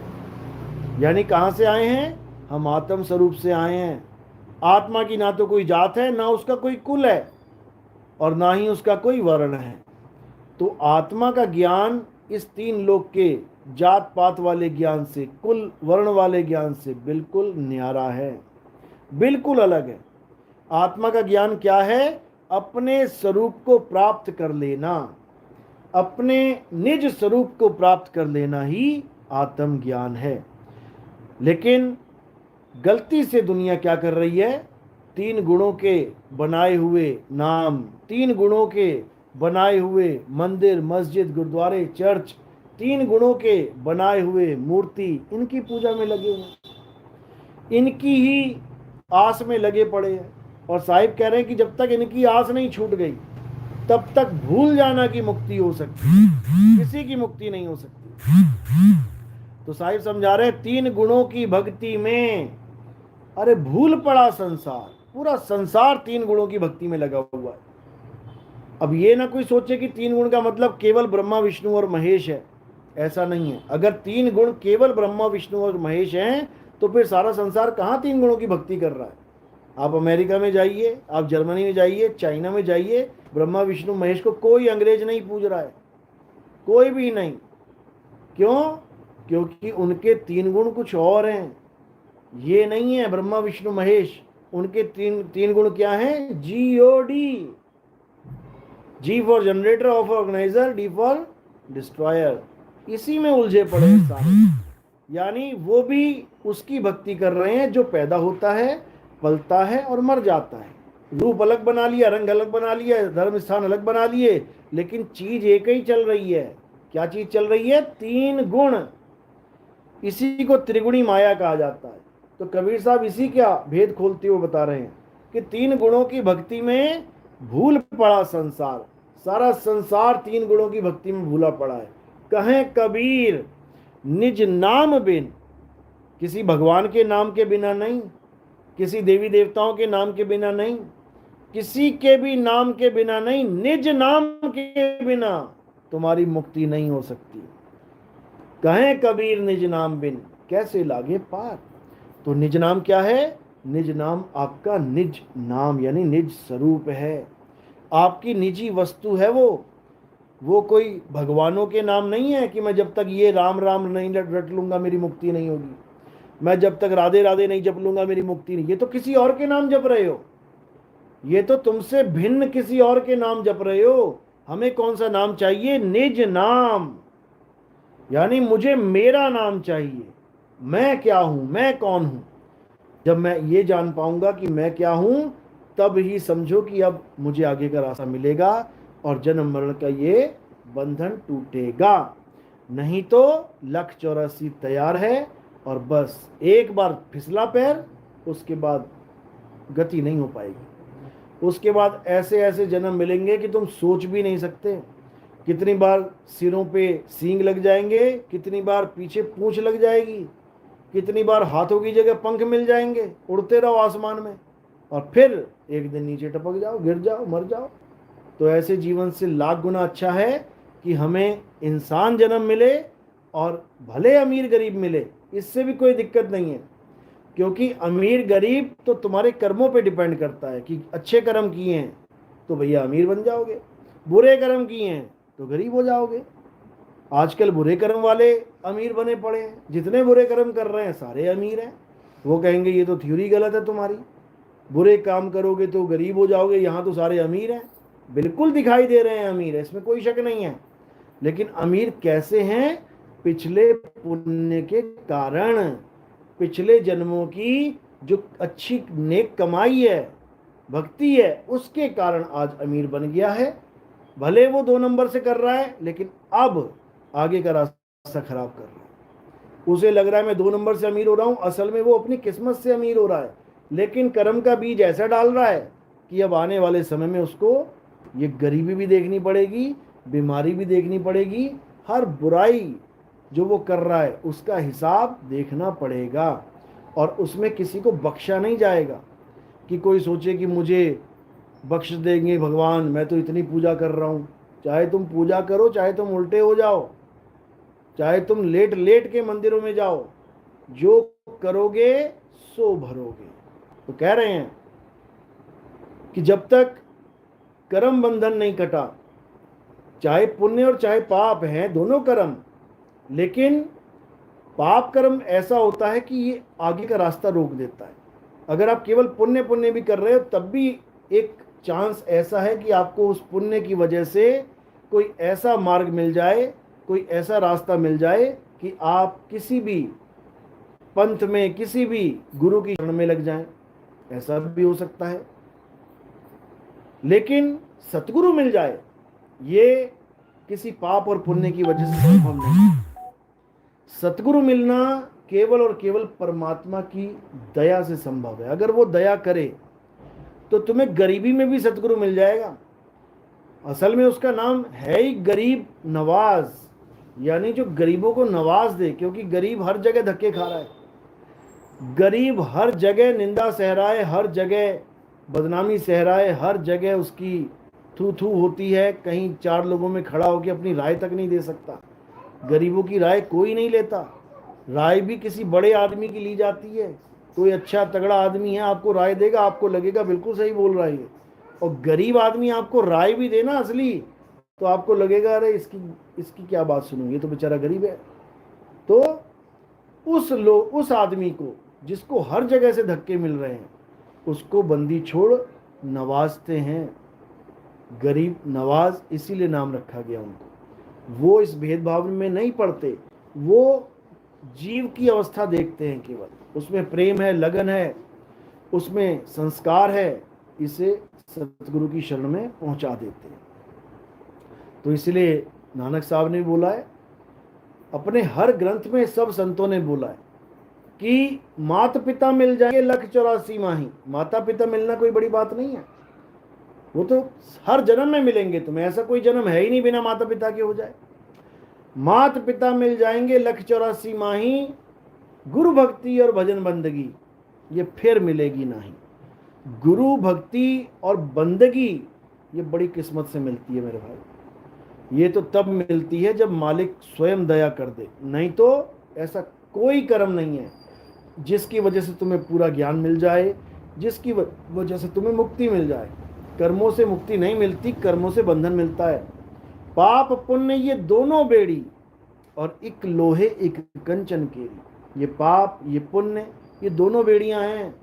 यानी कहां से आए हैं? हम आत्म स्वरूप से आए हैं। आत्मा की ना तो कोई जात है, ना उसका कोई कुल है, और ना ही उसका कोई वर्ण है। तो आत्मा का ज्ञान इस तीन लोक के जात पात वाले ज्ञान से, कुल वर्ण वाले ज्ञान से बिल्कुल न्यारा है, बिल्कुल अलग है। आत्मा का ज्ञान क्या है? अपने स्वरूप को प्राप्त कर लेना, अपने निज स्वरूप को प्राप्त कर लेना ही आत्म ज्ञान है। लेकिन गलती से दुनिया क्या कर रही है? तीन गुणों के बनाए हुए नाम, तीन गुणों के बनाए हुए मंदिर मस्जिद गुरुद्वारे चर्च, तीन गुणों के बनाए हुए मूर्ति, इनकी पूजा में लगे हुए, इनकी ही आस में लगे पड़े हैं। और साहिब कह रहे हैं कि जब तक इनकी आस नहीं छूट गई तब तक भूल जाना की मुक्ति हो सकती, किसी की मुक्ति नहीं हो सकती। तो साहिब समझा रहे तीन गुणों की भक्ति में, अरे भूल पड़ा संसार, पूरा संसार तीन गुणों की भक्ति में लगा हुआ है। अब ये ना कोई सोचे कि तीन गुण का मतलब केवल ब्रह्मा विष्णु और महेश है, ऐसा नहीं है। अगर तीन गुण केवल ब्रह्मा विष्णु और महेश हैं तो फिर सारा संसार कहाँ तीन गुणों की भक्ति कर रहा है? आप अमेरिका में जाइए, आप जर्मनी में जाइए, चाइना में जाइए, ब्रह्मा विष्णु महेश को कोई अंग्रेज नहीं पूज रहा है, कोई भी नहीं। क्यों? क्योंकि उनके तीन गुण कुछ और हैं, ये नहीं है ब्रह्मा विष्णु महेश। उनके तीन गुण क्या हैं? GOD, G for generator, O for organiser, D for destroyer. इसी में उलझे पड़े हैं सारे। यानी वो भी उसकी भक्ति कर रहे हैं जो पैदा होता है, पलता है और मर जाता है। रूप अलग बना लिया, रंग अलग बना लिया, धर्म स्थान अलग बना लिए, लेकिन चीज एक ही चल रही है। क्या चीज चल रही है? तीन गुण। इसी को त्रिगुणी माया कहा जाता है। तो कबीर साहब इसी क्या भेद खोलते हुए बता रहे हैं कि 3 गुणों की भक्ति में भूल पड़ा संसार, सारा संसार 3 गुणों की भक्ति में भूला पड़ा है। कहें कबीर निज नाम बिन, किसी भगवान के नाम के बिना नहीं, किसी देवी देवताओं के नाम के बिना नहीं, किसी के भी नाम के बिना नहीं, निज नाम के बिना तुम्हारी मुक्ति नहीं हो सकती। कहें कबीर निज नाम बिन कैसे लागे पार। तो निज नाम क्या है? निज नाम आपका निज नाम यानी निज स्वरूप है, आपकी निजी वस्तु है वो कोई भगवानों के नाम नहीं है कि मैं जब तक ये राम राम नहीं रट लूंगा मेरी मुक्ति नहीं होगी, मैं जब तक राधे राधे नहीं जप लूंगा मेरी मुक्ति नहीं। ये तो किसी और के नाम जप रहे हो, ये तो तुमसे भिन्न किसी और के नाम जप रहे हो। हमें कौन सा नाम चाहिए? निज नाम, यानी मुझे मेरा नाम चाहिए। मैं क्या हूं, मैं कौन हूं। जब मैं ये जान पाऊंगा कि मैं क्या हूं, तब ही समझो कि अब मुझे आगे का रास्ता मिलेगा और जन्म मरण का ये बंधन टूटेगा। नहीं तो 1,84 तैयार है और बस एक बार फिसला पैर, उसके बाद गति नहीं हो पाएगी। उसके बाद ऐसे ऐसे जन्म मिलेंगे कि तुम सोच भी नहीं सकते। कितनी बार सिरों पे सींग लग जाएंगे, कितनी बार पीछे पूंछ लग जाएगी, कितनी बार हाथों की जगह पंख मिल जाएंगे, उड़ते रहो आसमान में और फिर एक दिन नीचे टपक जाओ, गिर जाओ, मर जाओ। तो ऐसे जीवन से लाख गुना अच्छा है कि हमें इंसान जन्म मिले और भले अमीर गरीब मिले, इससे भी कोई दिक्कत नहीं है। क्योंकि अमीर गरीब तो तुम्हारे कर्मों पे डिपेंड करता है कि अच्छे कर्म किए हैं तो भैया अमीर बन जाओगे, बुरे कर्म किए हैं तो गरीब हो जाओगे। आजकल बुरे कर्म वाले अमीर बने पड़े हैं, जितने बुरे कर्म कर रहे हैं सारे अमीर हैं। वो कहेंगे ये तो थ्योरी गलत है तुम्हारी, बुरे काम करोगे तो गरीब हो जाओगे, यहाँ तो सारे अमीर हैं। बिल्कुल दिखाई दे रहे हैं अमीर, इसमें कोई शक नहीं है। लेकिन अमीर कैसे हैं? पिछले पुण्य के कारण, पिछले जन्मों की जो अच्छी नेक कमाई है, भक्ति है, उसके कारण आज अमीर बन गया है। भले वो 2 नंबर से कर रहा है, लेकिन अब आगे का रास्ता खराब कर रहा है। उसे लग रहा है मैं 2 नंबर से अमीर हो रहा हूं, असल में वो अपनी किस्मत से अमीर हो रहा है। लेकिन कर्म का बीज ऐसा डाल रहा है कि अब आने वाले समय में उसको ये गरीबी भी देखनी पड़ेगी, बीमारी भी देखनी पड़ेगी, हर बुराई जो वो कर रहा है उसका हिसाब देखना पड़ेगा। और उसमें किसी को बख्शा नहीं जाएगा कि कोई सोचे कि मुझे बख्श देंगे भगवान, मैं तो इतनी पूजा कर रहा हूँ। चाहे तुम पूजा करो, चाहे तुम उल्टे हो जाओ, चाहे तुम लेट लेट के मंदिरों में जाओ, जो करोगे सो भरोगे। तो कह रहे हैं कि जब तक कर्म बंधन नहीं कटा, चाहे पुण्य और चाहे पाप हैं दोनों कर्म, लेकिन पाप कर्म ऐसा होता है कि ये आगे का रास्ता रोक देता है। अगर आप केवल पुण्य पुण्य भी कर रहे हो तब भी एक चांस ऐसा है कि आपको उस पुण्य की वजह से कोई ऐसा मार्ग मिल जाए, कोई ऐसा रास्ता मिल जाए कि आप किसी भी पंथ में, किसी भी गुरु की शरण में लग जाएं। ऐसा भी हो सकता है। लेकिन सतगुरु मिल जाए, ये किसी पाप और पुण्य की वजह से संभव नहीं। सतगुरु मिलना केवल और केवल परमात्मा की दया से संभव है। अगर वो दया करे तो तुम्हें गरीबी में भी सतगुरु मिल जाएगा। असल में उसका नाम है ही गरीब नवाज, यानी जो गरीबों को नवाज दे। क्योंकि गरीब हर जगह धक्के खा रहा है, गरीब हर जगह निंदा सह रहा है, हर जगह बदनामी सह रहा है, हर जगह उसकी थू थू होती है। कहीं 4 लोगों में खड़ा होकर अपनी राय तक नहीं दे सकता। गरीबों की राय कोई नहीं लेता। राय भी किसी बड़े आदमी की ली जाती है। कोई अच्छा तगड़ा आदमी है, आपको राय देगा, आपको लगेगा बिल्कुल सही बोल रहा है। और गरीब आदमी आपको राय भी देना असली, तो आपको लगेगा अरे इसकी क्या बात सुनूं, ये तो बेचारा गरीब है। तो उस आदमी को जिसको हर जगह से धक्के मिल रहे हैं, उसको बंदी छोड़ नवाजते हैं। गरीब नवाज इसीलिए नाम रखा गया उनको। वो इस भेदभाव में नहीं पड़ते, वो जीव की अवस्था देखते हैं केवल, उसमें प्रेम है, लगन है, उसमें संस्कार है, इसे सतगुरु की शरण में पहुंचा देते हैं। तो इसलिए नानक साहब ने बोला है अपने हर ग्रंथ में सब संतों ने बोला है कि माता पिता मिल जाएंगे 1,84 माही। माता पिता मिलना कोई बड़ी बात नहीं है, वो तो हर जन्म में मिलेंगे तुम्हें, ऐसा कोई जन्म है ही नहीं बिना माता पिता के हो जाए। माता पिता मिल जाएंगे 1,84 माही, गुरु भक्ति और भजन बंदगी ये फिर मिलेगी नहीं। गुरु भक्ति और बंदगी ये बड़ी किस्मत से मिलती है मेरे भाई। ये तो तब मिलती है जब मालिक स्वयं दया कर दे, नहीं तो ऐसा कोई कर्म नहीं है जिसकी वजह से तुम्हें पूरा ज्ञान मिल जाए, जिसकी वजह से तुम्हें मुक्ति मिल जाए। कर्मों से मुक्ति नहीं मिलती, कर्मों से बंधन मिलता है। पाप पुण्य ये दोनों बेड़ी, और एक लोहे एक कंचन केरी। ये पाप ये पुण्य ये दोनों बेड़ियां हैं,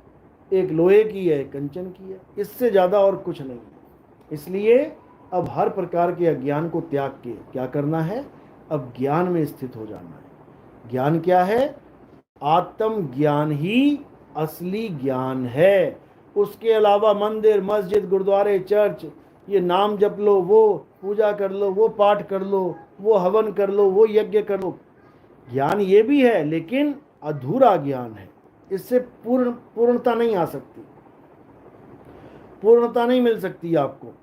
एक लोहे की है एक कंचन की है, इससे ज़्यादा और कुछ नहीं है। इसलिए अब हर प्रकार के अज्ञान को त्याग के क्या करना है, अब ज्ञान में स्थित हो जाना है। ज्ञान क्या है? आत्म ज्ञान ही असली ज्ञान है। उसके अलावा मंदिर मस्जिद गुरुद्वारे चर्च ये नाम जप लो, वो पूजा कर लो, वो पाठ कर लो, वो हवन कर लो, वो यज्ञ कर लो, ज्ञान ये भी है लेकिन अधूरा ज्ञान है। इससे पूर्णता नहीं आ सकती, पूर्णता नहीं मिल सकती आपको।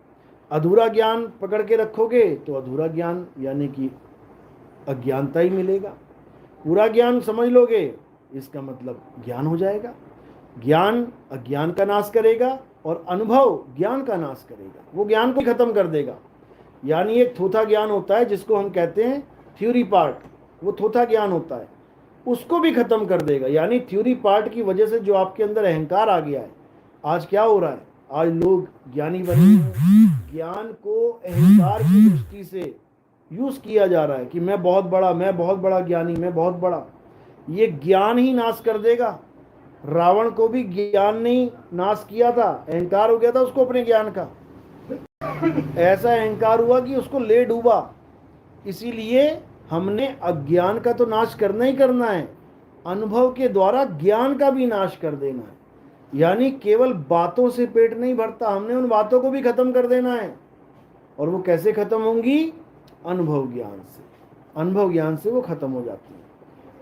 अधूरा ज्ञान पकड़ के रखोगे तो अधूरा ज्ञान यानी कि अज्ञानता ही मिलेगा। पूरा ज्ञान समझ लोगे इसका मतलब ज्ञान हो जाएगा। ज्ञान अज्ञान का नाश करेगा और अनुभव ज्ञान का नाश करेगा, वो ज्ञान को खत्म कर देगा। यानी एक थोथा ज्ञान होता है जिसको हम कहते हैं थ्योरी पार्ट, वो थोथा ज्ञान होता है, उसको भी खत्म कर देगा। यानी थ्योरी पार्ट की वजह से जो आपके अंदर अहंकार आ गया है, आज क्या हो रहा है, आज लोग ज्ञानी बने हैं, ज्ञान को अहंकार की दृष्टि से यूज किया जा रहा है कि मैं बहुत बड़ा ज्ञानी, मैं बहुत बड़ा। ये ज्ञान ही नाश कर देगा। रावण को भी ज्ञान ने ही नाश किया था, अहंकार हो गया था उसको अपने ज्ञान का। ऐसा अहंकार हुआ कि उसको ले डूबा। इसीलिए हमने अज्ञान का तो नाश करना ही करना है, अनुभव के द्वारा ज्ञान का भी नाश कर देना है। यानी केवल बातों से पेट नहीं भरता, हमने उन बातों को भी खत्म कर देना है। और वो कैसे खत्म होंगी? अनुभव ज्ञान से। अनुभव ज्ञान से वो खत्म हो जाती है।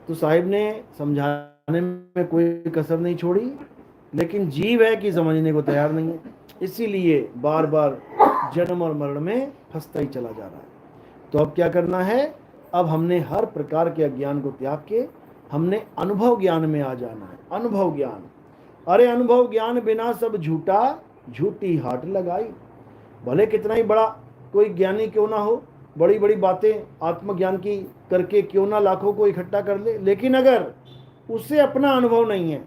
तो साहिब ने समझाने में कोई कसर नहीं छोड़ी, लेकिन जीव है कि समझने को तैयार नहीं है, इसीलिए बार बार जन्म और मरण में फंसता ही चला जा रहा है। तो अब क्या करना है? अब हमने हर प्रकार के अज्ञान को त्याग के हमने अनुभव ज्ञान में आ जाना है। अनुभव ज्ञान, अरे अनुभव ज्ञान बिना सब झूठा, झूठी हाट लगाई। भले कितना ही बड़ा कोई ज्ञानी क्यों ना हो, बड़ी बड़ी बातें आत्मज्ञान की करके क्यों ना लाखों को इकट्ठा कर ले, लेकिन अगर उसे अपना अनुभव नहीं है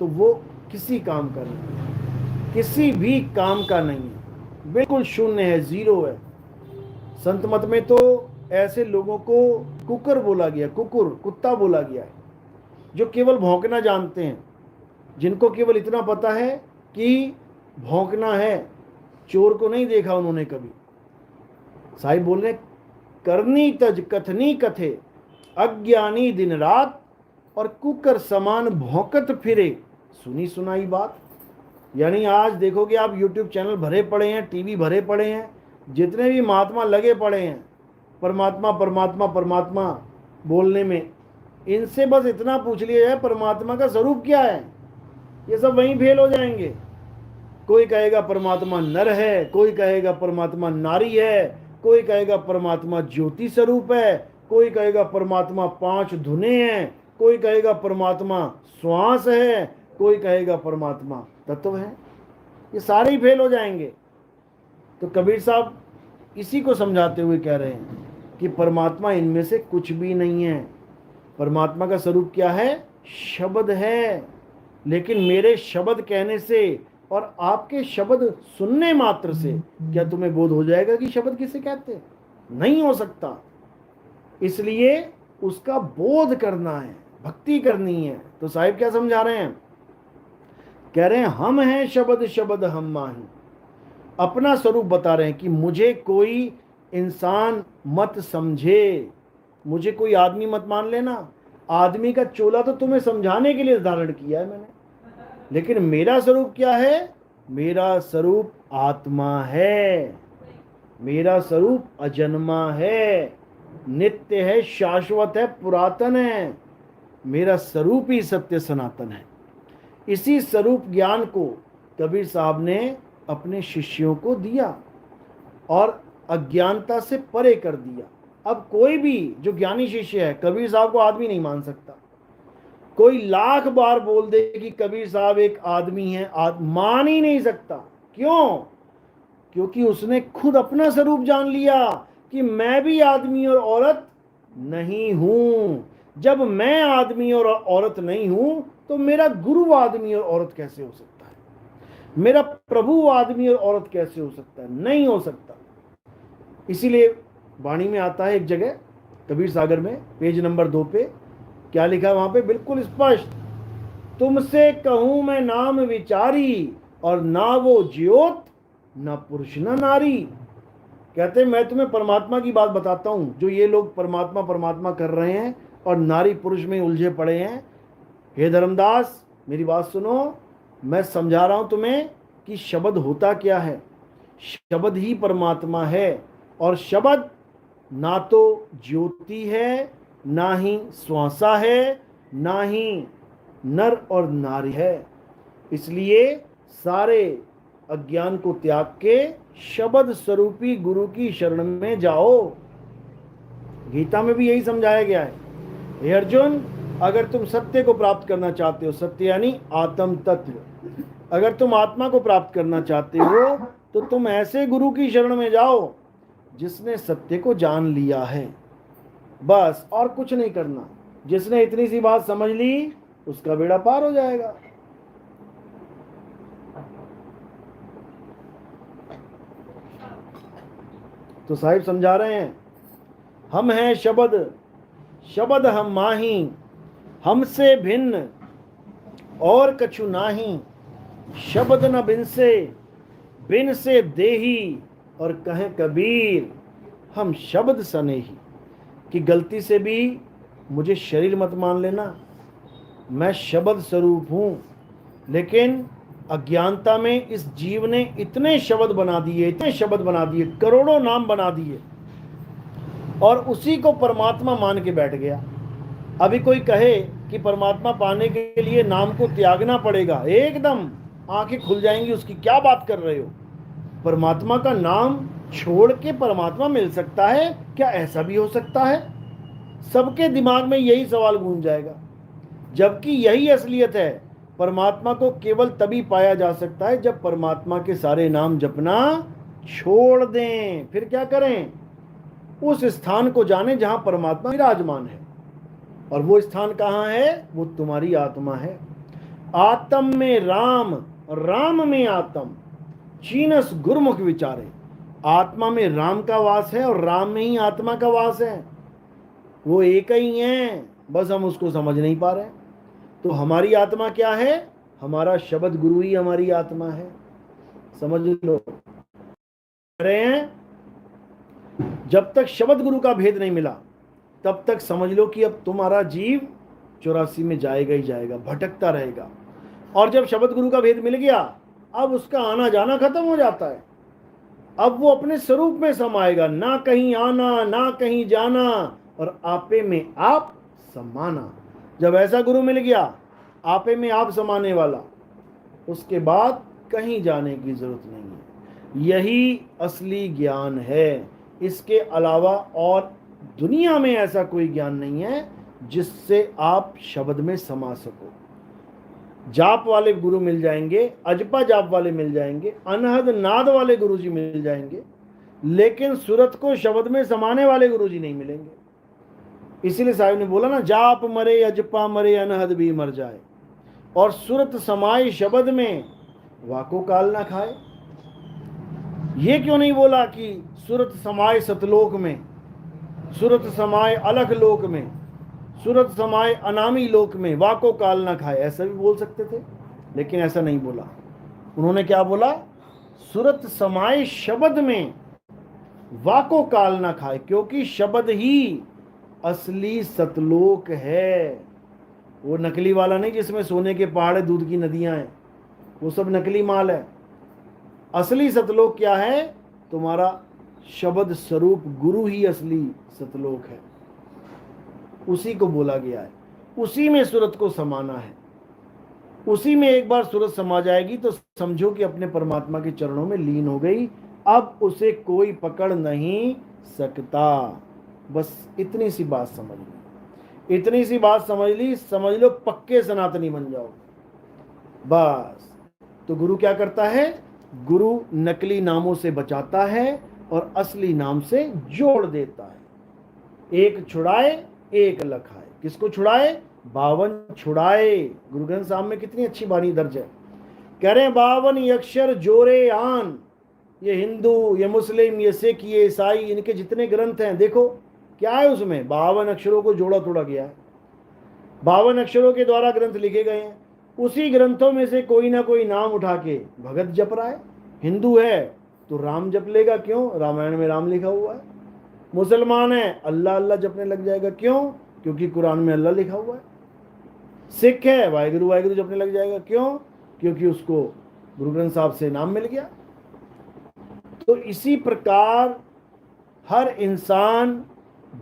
तो वो किसी काम का नहीं है, किसी भी काम का नहीं है, बिल्कुल शून्य है, जीरो है। संत मत में तो ऐसे लोगों को कुकर बोला गया, कुत्ता बोला गया है, जो केवल भौंकना जानते हैं, जिनको केवल इतना पता है कि भौंकना है। चोर को नहीं देखा उन्होंने कभी। साहिब बोल रहे, करनी तज कथनी कथे, अज्ञानी दिन रात, और कुकर समान भौंकत फिरे, सुनी सुनाई बात। यानी आज देखोगे आप यूट्यूब चैनल भरे पड़े हैं, टीवी भरे पड़े हैं, जितने भी महात्मा लगे पड़े हैं परमात्मा परमात्मा परमात्मा बोलने में, इनसे बस इतना पूछ लिया जाए परमात्मा का स्वरूप क्या है, ये सब वहीं फेल हो जाएंगे। कोई कहेगा परमात्मा नर है, कोई कहेगा परमात्मा नारी है, कोई कहेगा परमात्मा ज्योति स्वरूप है, कोई कहेगा परमात्मा 5 धुने हैं, कोई कहेगा परमात्मा श्वास है, कोई कहेगा परमात्मा तत्व है। ये सारे ही फेल हो जाएंगे। तो कबीर साहब इसी को समझाते हुए कह रहे हैं कि परमात्मा इनमें से कुछ भी नहीं है। परमात्मा का स्वरूप क्या है? शब्द है। लेकिन मेरे शब्द कहने से और आपके शब्द सुनने मात्र से क्या तुम्हें बोध हो जाएगा कि शब्द किसे कहते? नहीं हो सकता। इसलिए उसका बोध करना है, भक्ति करनी है। तो साहिब क्या समझा रहे हैं? कह रहे हैं हम हैं शब्द शब्द हम माही। अपना स्वरूप बता रहे हैं कि मुझे कोई इंसान मत समझे, मुझे कोई आदमी मत मान लेना। आदमी का चोला तो तुम्हें समझाने के लिए धारण किया है मैंने, लेकिन मेरा स्वरूप क्या है? मेरा स्वरूप आत्मा है, मेरा स्वरूप अजन्मा है, नित्य है, शाश्वत है, पुरातन है। मेरा स्वरूप ही सत्य सनातन है। इसी स्वरूप ज्ञान को कबीर साहब ने अपने शिष्यों को दिया और अज्ञानता से परे कर दिया। अब कोई भी जो ज्ञानी शिष्य है कबीर साहब को आदमी नहीं मान सकता। कोई लाख बार बोल दे कि कबीर साहब एक आदमी है, मान ही नहीं सकता। क्यों? क्योंकि उसने खुद अपना स्वरूप जान लिया कि मैं भी आदमी और औरत नहीं हूं। जब मैं आदमी और औरत नहीं हूं तो मेरा गुरु आदमी और औरत कैसे हो सकता है? मेरा प्रभु आदमी और औरत कैसे हो सकता है? नहीं हो सकता। इसीलिए वाणी में आता है एक जगह, कबीर सागर में, पेज नंबर 2 पे क्या लिखा है वहां पे बिल्कुल स्पष्ट, तुमसे कहूं मैं नाम विचारी और ना वो ज्योत ना पुरुष ना नारी। कहते हैं मैं तुम्हें परमात्मा की बात बताता हूं। जो ये लोग परमात्मा परमात्मा कर रहे हैं और नारी पुरुष में उलझे पड़े हैं, हे धर्मदास मेरी बात सुनो। मैं समझा रहा हूं तुम्हें कि शब्द होता क्या है। शब्द ही परमात्मा है और शब्द ना तो ज्योति है, ना ही श्वासा है, ना ही नर और नारी है। इसलिए सारे अज्ञान को त्याग के शब्द स्वरूपी गुरु की शरण में जाओ। गीता में भी यही समझाया गया है। हे अर्जुन, अगर तुम सत्य को प्राप्त करना चाहते हो, सत्य यानी आत्म तत्व, अगर तुम आत्मा को प्राप्त करना चाहते हो तो तुम ऐसे गुरु की शरण में जाओ जिसने सत्य को जान लिया है। बस और कुछ नहीं करना। जिसने इतनी सी बात समझ ली उसका बेड़ा पार हो जाएगा। तो साहिब समझा रहे हैं, हम हैं शब्द, शब्द हम माही, हमसे भिन्न और कछु नाही। शब्द न बिन से देही, और कहें कबीर हम शब्द सनेही। कि गलती से भी मुझे शरीर मत मान लेना, मैं शब्द स्वरूप हूं। लेकिन अज्ञानता में इस जीव ने इतने शब्द बना दिए, इतने शब्द बना दिए, करोड़ों नाम बना दिए और उसी को परमात्मा मान के बैठ गया। अभी कोई कहे कि परमात्मा पाने के लिए नाम को त्यागना पड़ेगा, एकदम आंखें खुल जाएंगी उसकी। क्या बात कर रहे हो? परमात्मा का नाम छोड़ के परमात्मा मिल सकता है क्या? ऐसा भी हो सकता है? सबके दिमाग में यही सवाल गूंज जाएगा। जबकि यही असलियत है। परमात्मा को केवल तभी पाया जा सकता है जब परमात्मा के सारे नाम जपना छोड़ दें। फिर क्या करें? उस स्थान को जाने जहां परमात्मा विराजमान है। और वो स्थान कहां है? वो तुम्हारी आत्मा है। आत्म में राम, राम में आत्म, चीनस गुरमुख विचारे। आत्मा में राम का वास है और राम में ही आत्मा का वास है। वो एक ही है, बस हम उसको समझ नहीं पा रहे। तो हमारी आत्मा क्या है? हमारा शब्द गुरु ही हमारी आत्मा है। समझ लो रहे हैं। जब तक शब्द गुरु का भेद नहीं मिला तब तक समझ लो कि अब तुम्हारा जीव 84 में जाएगा ही जाएगा, भटकता रहेगा। और जब शब्द गुरु का भेद मिल गया अब उसका आना जाना खत्म हो जाता है। अब वो अपने स्वरूप में समाएगा, ना कहीं आना ना कहीं जाना, और आपे में आप समाना। जब ऐसा गुरु मिल गया आपे में आप समाने वाला, उसके बाद कहीं जाने की जरूरत नहीं है। यही असली ज्ञान है। इसके अलावा और दुनिया में ऐसा कोई ज्ञान नहीं है जिससे आप शब्द में समा सको। जाप वाले गुरु मिल जाएंगे, अजपा जाप वाले मिल जाएंगे, अनहद नाद वाले गुरुजी मिल जाएंगे, लेकिन सूरत को शब्द में समाने वाले गुरुजी नहीं मिलेंगे। इसीलिए साहिब ने बोला ना, जाप मरे अजपा मरे अनहद भी मर जाए, और सूरत समाए शब्द में वाको काल ना खाए। ये क्यों नहीं बोला कि सूरत समाए सतलोक में, सूरत समाए अलग लोक में, सूरत समाए अनामी लोक में, वाको काल ना खाए? ऐसा भी बोल सकते थे, लेकिन ऐसा नहीं बोला। उन्होंने क्या बोला? सूरत समाए शब्द में वाको काल ना खाए, क्योंकि शब्द ही असली सतलोक है। वो नकली वाला नहीं जिसमें सोने के पहाड़ दूध की नदियां हैं, वो सब नकली माल है। असली सतलोक क्या है? तुम्हारा शब्द स्वरूप गुरु ही असली सतलोक है, उसी को बोला गया है, उसी में सूरत को समाना है। उसी में एक बार सूरत समा जाएगी तो समझो कि अपने परमात्मा के चरणों में लीन हो गई, अब उसे कोई पकड़ नहीं सकता। बस इतनी सी बात समझ ली, इतनी सी बात समझ ली, समझ लो पक्के सनातनी बन जाओ बस। तो गुरु क्या करता है? गुरु नकली नामों से बचाता है और असली नाम से जोड़ देता है। एक छुड़ाए एक लखाए। किसको छुड़ाए? 52 छुड़ाए। गुरु ग्रंथ साहब में कितनी अच्छी बाणी दर्ज है। कह रहे हैं 52 अक्षर जोरे आन। ये हिंदू, ये मुस्लिम, ये सिख, ये ईसाई, इनके जितने ग्रंथ हैं देखो क्या है उसमें, 52 अक्षरों को जोड़ा तोड़ा गया है। 52 अक्षरों के द्वारा ग्रंथ लिखे गए हैं। उसी ग्रंथों में से कोई ना कोई नाम उठा के भगत जप रहा है। हिंदू है तो राम जप लेगा, क्यों? रामायण में राम लिखा हुआ है। मुसलमान है अल्लाह अल्लाह जपने लग जाएगा, क्यों? क्योंकि कुरान में अल्लाह लिखा हुआ है। सिख है वाहिगुरु वाहिगुरु जपने लग जाएगा, क्यों? क्योंकि उसको गुरु ग्रंथ साहब से नाम मिल गया। तो इसी प्रकार हर इंसान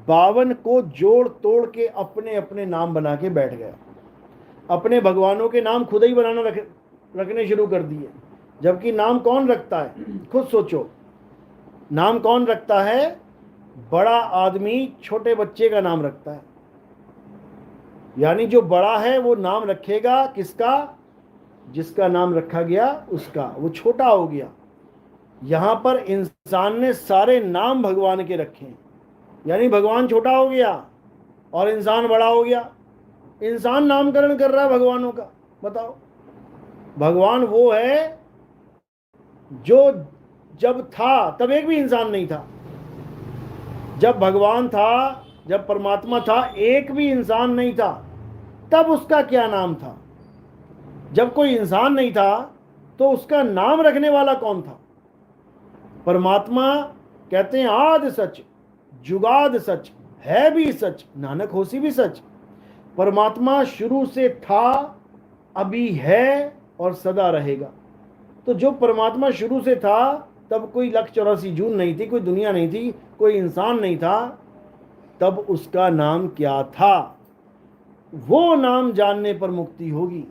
52 को जोड़ तोड़ के अपने अपने नाम बना के बैठ गया। अपने भगवानों के नाम खुद ही बनाना रखने शुरू कर दिए। जबकि नाम कौन रखता है? खुद सोचो, नाम कौन रखता है? बड़ा आदमी छोटे बच्चे का नाम रखता है। यानी जो बड़ा है वो नाम रखेगा किसका? जिसका नाम रखा गया उसका। वो छोटा हो गया। यहां पर इंसान ने सारे नाम भगवान के रखे हैं, यानी भगवान छोटा हो गया और इंसान बड़ा हो गया। इंसान नामकरण कर रहा है भगवानों का। बताओ, भगवान वो है जो जब था तब एक भी इंसान नहीं था। जब भगवान था, जब परमात्मा था, एक भी इंसान नहीं था, तब उसका क्या नाम था? जब कोई इंसान नहीं था तो उसका नाम रखने वाला कौन था? परमात्मा कहते हैं आदि सच, जुगाद सच, है भी सच, नानक होसी भी सच। परमात्मा शुरू से था, अभी है और सदा रहेगा। तो जो परमात्मा शुरू से था, तब कोई 184 जून नहीं थी, कोई दुनिया नहीं थी, कोई इंसान नहीं था, तब उसका नाम क्या था? वो नाम जानने पर मुक्ति होगी।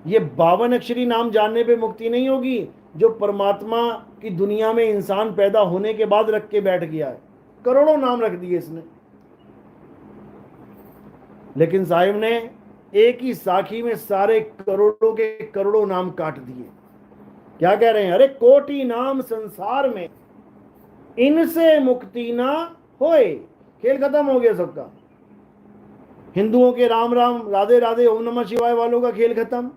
ये 52 अक्षरी नाम जानने पे मुक्ति नहीं होगी जो परमात्मा की दुनिया में इंसान पैदा होने के बाद रख के बैठ गया है। करोड़ों नाम रख दिए इसने, लेकिन साहिब ने एक ही साखी में सारे करोड़ों के करोड़ों नाम काट दिए। क्या कह रहे हैं? अरे कोटि नाम संसार में, इनसे मुक्ति ना होए। खेल खत्म हो गया सबका। हिंदुओं के राम राम, राधे राधे, ओम नमः शिवाय वालों का खेल खत्म।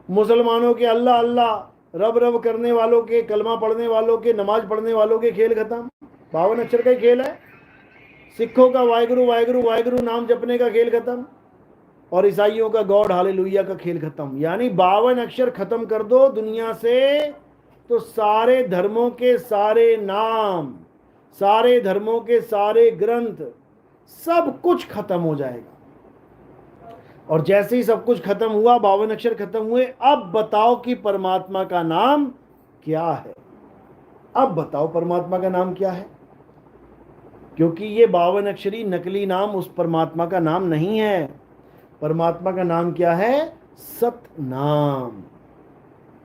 मुसलमानों के अल्लाह अल्लाह, रब रब करने वालों के, कलमा पढ़ने वालों के, नमाज पढ़ने वालों के खेल खत्म। 52 अक्षर का ही खेल है। सिखों का वाहिगुरु वाहिगुरु वाहिगुरु नाम जपने का खेल खत्म, और ईसाइयों का गॉड हालेलुया का खेल खत्म। यानी 52 अक्षर खत्म कर दो दुनिया से तो सारे धर्मों के सारे नाम, सारे धर्मों के सारे ग्रंथ, सब कुछ खत्म हो जाएगा। और जैसे ही सब कुछ खत्म हुआ, 52 अक्षर खत्म हुए, अब बताओ कि परमात्मा का नाम क्या है? अब बताओ परमात्मा का नाम क्या है? क्योंकि ये 52 अक्षरी नकली नाम उस परमात्मा का नाम नहीं है। परमात्मा का नाम क्या है? सतनाम।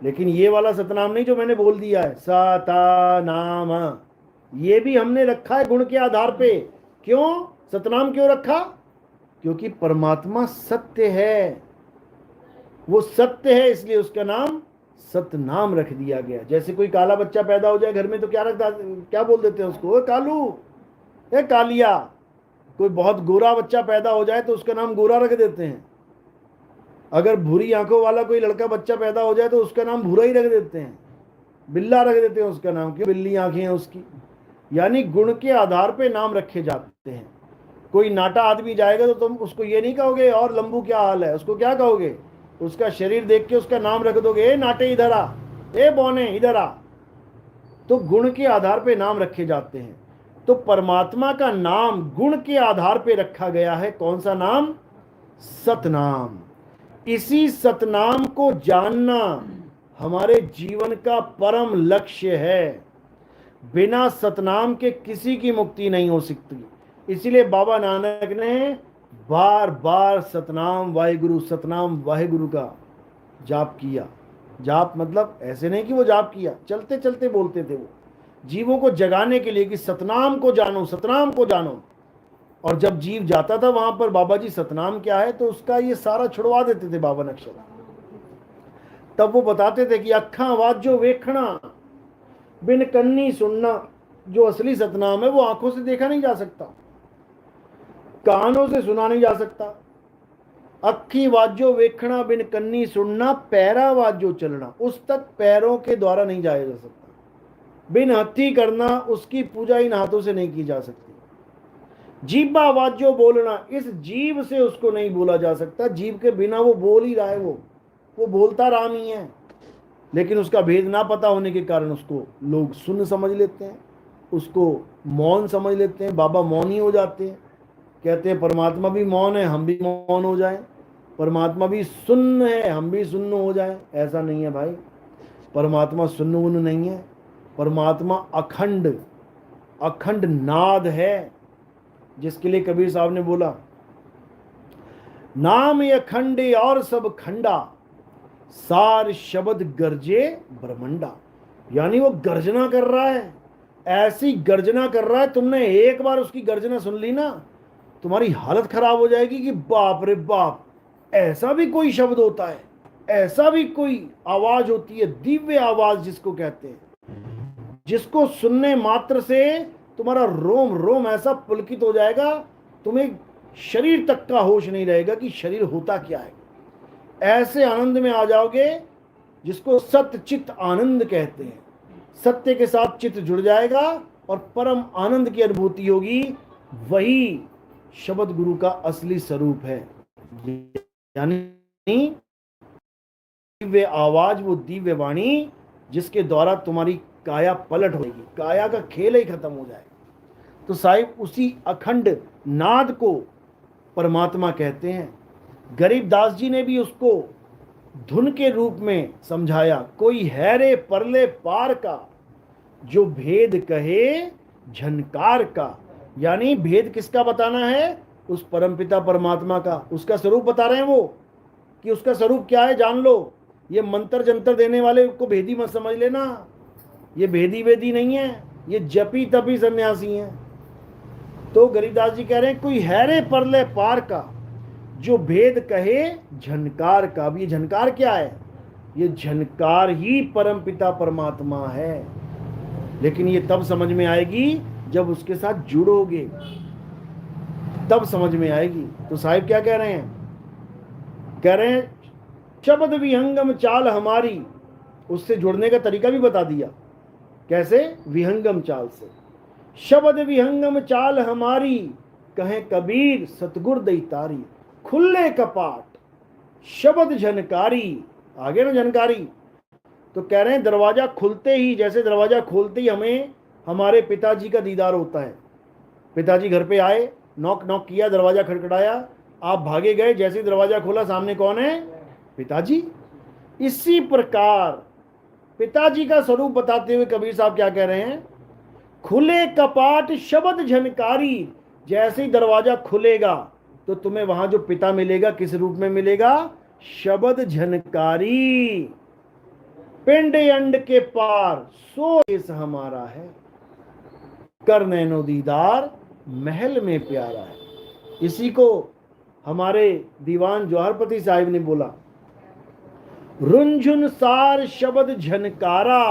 लेकिन ये वाला सतनाम नहीं जो मैंने बोल दिया है, सतनाम, ये भी हमने रखा है गुण के आधार पे। क्यों सतनाम क्यों रखा? क्योंकि परमात्मा सत्य है, वो सत्य है, इसलिए उसका नाम सतनाम रख दिया गया। जैसे कोई काला बच्चा पैदा हो जाए घर में तो क्या बोल देते हैं उसको? कालू, ए कालिया। कोई बहुत गोरा बच्चा पैदा हो जाए तो उसका नाम गोरा रख देते हैं। अगर भूरी आंखों वाला कोई लड़का बच्चा पैदा हो जाए तो उसका नाम भूरा ही रख देते हैं, बिल्ला रख देते हैं उसका नाम, क्यों? बिल्ली आंखें हैं उसकी। यानी गुण के आधार पे नाम रखे जाते हैं। कोई नाटा आदमी जाएगा तो तुम उसको ये नहीं कहोगे और लंबू क्या हाल है, उसको क्या कहोगे? उसका शरीर देख के उसका नाम रख दोगे, ए नाटे इधर आ, ए बौने इधर आ। तो गुण के आधार पे नाम रखे जाते हैं। तो परमात्मा का नाम गुण के आधार पे रखा गया है। कौन सा नाम? सतनाम। इसी सतनाम को जानना हमारे जीवन का परम लक्ष्य है। बिना सतनाम के किसी की मुक्ति नहीं हो सकती। इसीलिए बाबा नानक ने बार बार सतनाम वाहेगुरु का जाप किया। जाप मतलब ऐसे नहीं कि वो जाप किया, चलते चलते बोलते थे वो, जीवों को जगाने के लिए कि सतनाम को जानो, सतनाम को जानो। और जब जीव जाता था वहां पर बाबा जी सतनाम क्या है, तो उसका ये सारा छुड़वा देते थे बाबा नक्शा। तब वो बताते थे कि अखा वाजो वेखना बिन कन्नी सुनना। जो असली सतनाम है वो आंखों से देखा नहीं जा सकता, कानों से सुना नहीं जा सकता। अखी वाजो वेखना बिन कन्नी सुनना, पैरा वाजो चलना, उस तक पैरों के द्वारा नहीं जाया जा सकता। बिन हथी करना, उसकी पूजा इन हाथों से नहीं की जा सकती। जीबा वाजो बोलना, इस जीव से उसको नहीं बोला जा सकता, जीव के बिना वो बोल ही रहा है, वो बोलता राम ही है, लेकिन उसका भेद ना पता होने के कारण उसको लोग सुन समझ लेते हैं, उसको मौन समझ लेते हैं। बाबा मौन ही हो जाते हैं, कहते हैं परमात्मा भी मौन है, हम भी मौन हो जाएं, परमात्मा भी सुन्न है, हम भी सुन्न हो जाएं। ऐसा नहीं है भाई, परमात्मा सुन्न उन्न नहीं है, परमात्मा अखंड अखंड नाद है, जिसके लिए कबीर साहब ने बोला, नाम अखंड और सब खंडा, सार शब्द गर्जे ब्रह्मंडा। यानी वो गर्जना कर रहा है, ऐसी गर्जना कर रहा है, तुमने एक बार उसकी गर्जना सुन ली ना, तुम्हारी हालत खराब हो जाएगी कि बाप रे बाप, ऐसा भी कोई शब्द होता है, ऐसा भी कोई आवाज होती है, दिव्य आवाज जिसको कहते हैं, जिसको सुनने मात्र से तुम्हारा रोम रोम ऐसा पुलकित हो जाएगा, तुम्हें शरीर तक का होश नहीं रहेगा कि शरीर होता क्या है। ऐसे आनंद में आ जाओगे जिसको सत्य चित्त आनंद कहते हैं। सत्य के साथ चित्त जुड़ जाएगा और परम आनंद की अनुभूति होगी। वही शब्द गुरु का असली स्वरूप है। यानी दिव्य आवाज, वो दिव्य वाणी जिसके द्वारा तुम्हारी काया पलट होगी, काया का खेल ही खत्म हो जाएगा। तो साहिब उसी अखंड नाद को परमात्मा कहते हैं। गरीबदास जी ने भी उसको धुन के रूप में समझाया, कोई है रे परले पार का, जो भेद कहे झनकार का। यानी भेद किसका बताना है? उस परमपिता परमात्मा का, उसका स्वरूप बता रहे हैं वो, कि उसका स्वरूप क्या है जान लो। ये मंत्र जंतर देने वाले को भेदी मत समझ लेना, ये भेदी वेदी नहीं है, ये जपी तपी सन्यासी हैं। तो गरीबदास जी कह रहे हैं, कोई है रे परले पार का, जो भेद कहे झनकार का। अब ये झनकार क्या है? ये झनकार ही परमपिता परमात्मा है, लेकिन ये तब समझ में आएगी जब उसके साथ जुड़ोगे, तब समझ में आएगी। तो साहिब क्या कह रहे हैं? कह रहे हैं शब्द विहंगम चाल हमारी, उससे जुड़ने का तरीका भी बता दिया। कैसे? विहंगम चाल से। शब्द विहंगम चाल हमारी, कहें कबीर सतगुर दई तारी। खुले कपाट शब्द झनकारी, आगे ना झनकारी। तो कह रहे हैं दरवाजा खुलते ही, जैसे दरवाजा खोलते ही हमें हमारे पिताजी का दीदार होता है। पिताजी घर पे आए, नॉक नॉक किया, दरवाजा खड़खड़ाया, आप भागे गए, जैसे दरवाजा खोला सामने कौन है? पिताजी। इसी प्रकार पिताजी का स्वरूप बताते हुए कबीर साहब क्या कह रहे हैं? खुले कपाट शब्द झनकारी। जैसे ही दरवाजा खुलेगा तो तुम्हें वहां जो पिता मिलेगा, किस रूप में मिलेगा? शब्द झनकारी। पिंड अंड के पार सो देश हमारा है, कर नैनो दीदार महल में प्यारा है। इसी को हमारे दीवान जौहरपति साहिब ने बोला, रुंझुन सार शब्द झनकारा,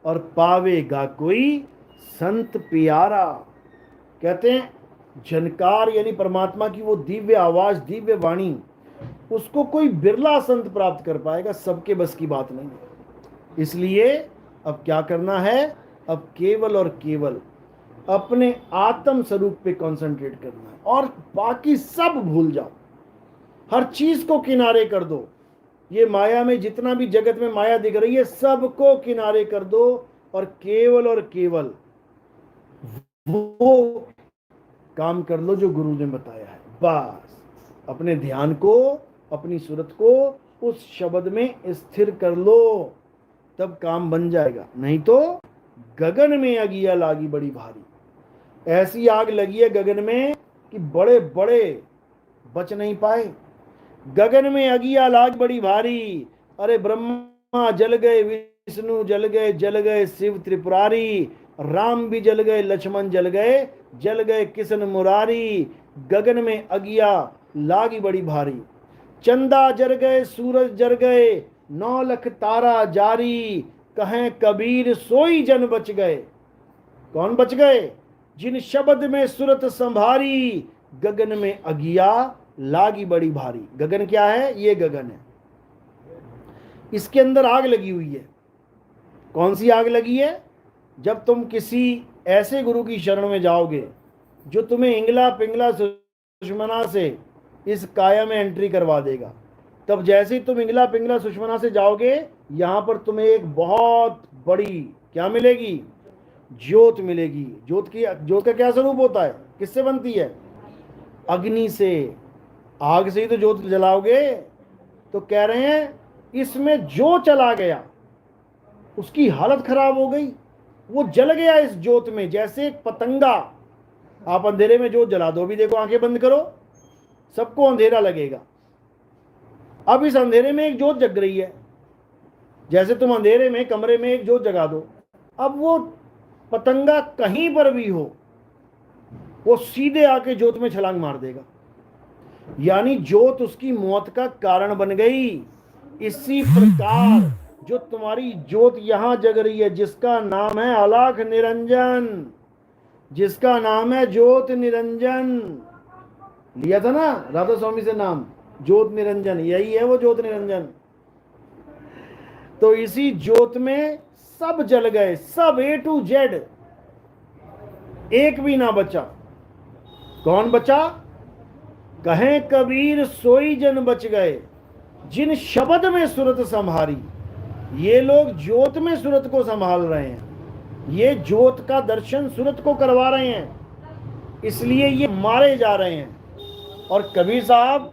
और पावेगा कोई संत प्यारा। कहते हैं झनकार यानी परमात्मा की वो दिव्य आवाज, दिव्य वाणी, उसको कोई बिरला संत प्राप्त कर पाएगा, सबके बस की बात नहीं है। इसलिए अब क्या करना है? अब केवल और केवल अपने आत्म स्वरूप पे कंसंट्रेट करना है, और बाकी सब भूल जाओ, हर चीज को किनारे कर दो। ये माया में जितना भी जगत में माया दिख रही है, सबको किनारे कर दो, और केवल वो काम कर लो जो गुरु ने बताया है। बस अपने ध्यान को, अपनी सूरत को उस शब्द में स्थिर कर लो, तब काम बन जाएगा। नहीं तो गगन में अगिया लागी बड़ी भारी। ऐसी आग लगी है गगन में कि बड़े बड़े बच नहीं पाए। गगन में अगिया लाग बड़ी भारी। अरे ब्रह्मा जल गए, विष्णु जल गए शिव त्रिपुरारी, राम भी जल गए, लक्ष्मण जल गए किशन मुरारी। गगन में अगिया लागी बड़ी भारी। चंदा जर गए, सूरज जर गए, 9 लाख तारा जारी। कहें कबीर सोई जन बच गए। कौन बच गए? जिन शब्द में सुरत संभारी। गगन में अगिया लागी बड़ी भारी। गगन क्या है? ये गगन है, इसके अंदर आग लगी हुई है। कौन सी आग लगी है? जब तुम किसी ऐसे गुरु की शरण में जाओगे जो तुम्हें इंगला पिंगला सुषमना से इस काया में एंट्री करवा देगा, तब जैसे ही तुम इंगला पिंगला सुषमना से जाओगे, यहां पर तुम्हें एक बहुत बड़ी क्या मिलेगी? ज्योत मिलेगी। ज्योत का क्या स्वरूप होता है? किससे बनती है? अग्नि से। आग से ही तो ज्योत जलाओगे। तो कह रहे हैं इसमें जो चला गया उसकी हालत खराब हो गई, वो जल गया इस ज्योत में। जैसे एक पतंगा, आप अंधेरे में ज्योत जला दो, भी देखो आंखें बंद करो, सबको अंधेरा लगेगा। अब इस अंधेरे में एक ज्योत जग रही है। जैसे तुम अंधेरे में कमरे में एक ज्योत जगा दो, अब वो पतंगा कहीं पर भी हो, वो सीधे आके ज्योत में छलांग मार देगा। यानी ज्योत उसकी मौत का कारण बन गई। इसी प्रकार जो तुम्हारी ज्योत यहां जग रही है, जिसका नाम है अलाख निरंजन, जिसका नाम है ज्योत निरंजन, लिया था ना राधा स्वामी से नाम, ज्योत निरंजन, यही है वो ज्योत निरंजन। तो इसी ज्योत में सब जल गए, सब A to Z, एक भी ना बचा। कौन बचा? कहें कबीर सोई जन बच गए, जिन शब्द में सुरत संभारी। ये लोग ज्योत में सुरत को संभाल रहे हैं, ये ज्योत का दर्शन सुरत को करवा रहे हैं, इसलिए ये मारे जा रहे हैं। और कबीर साहब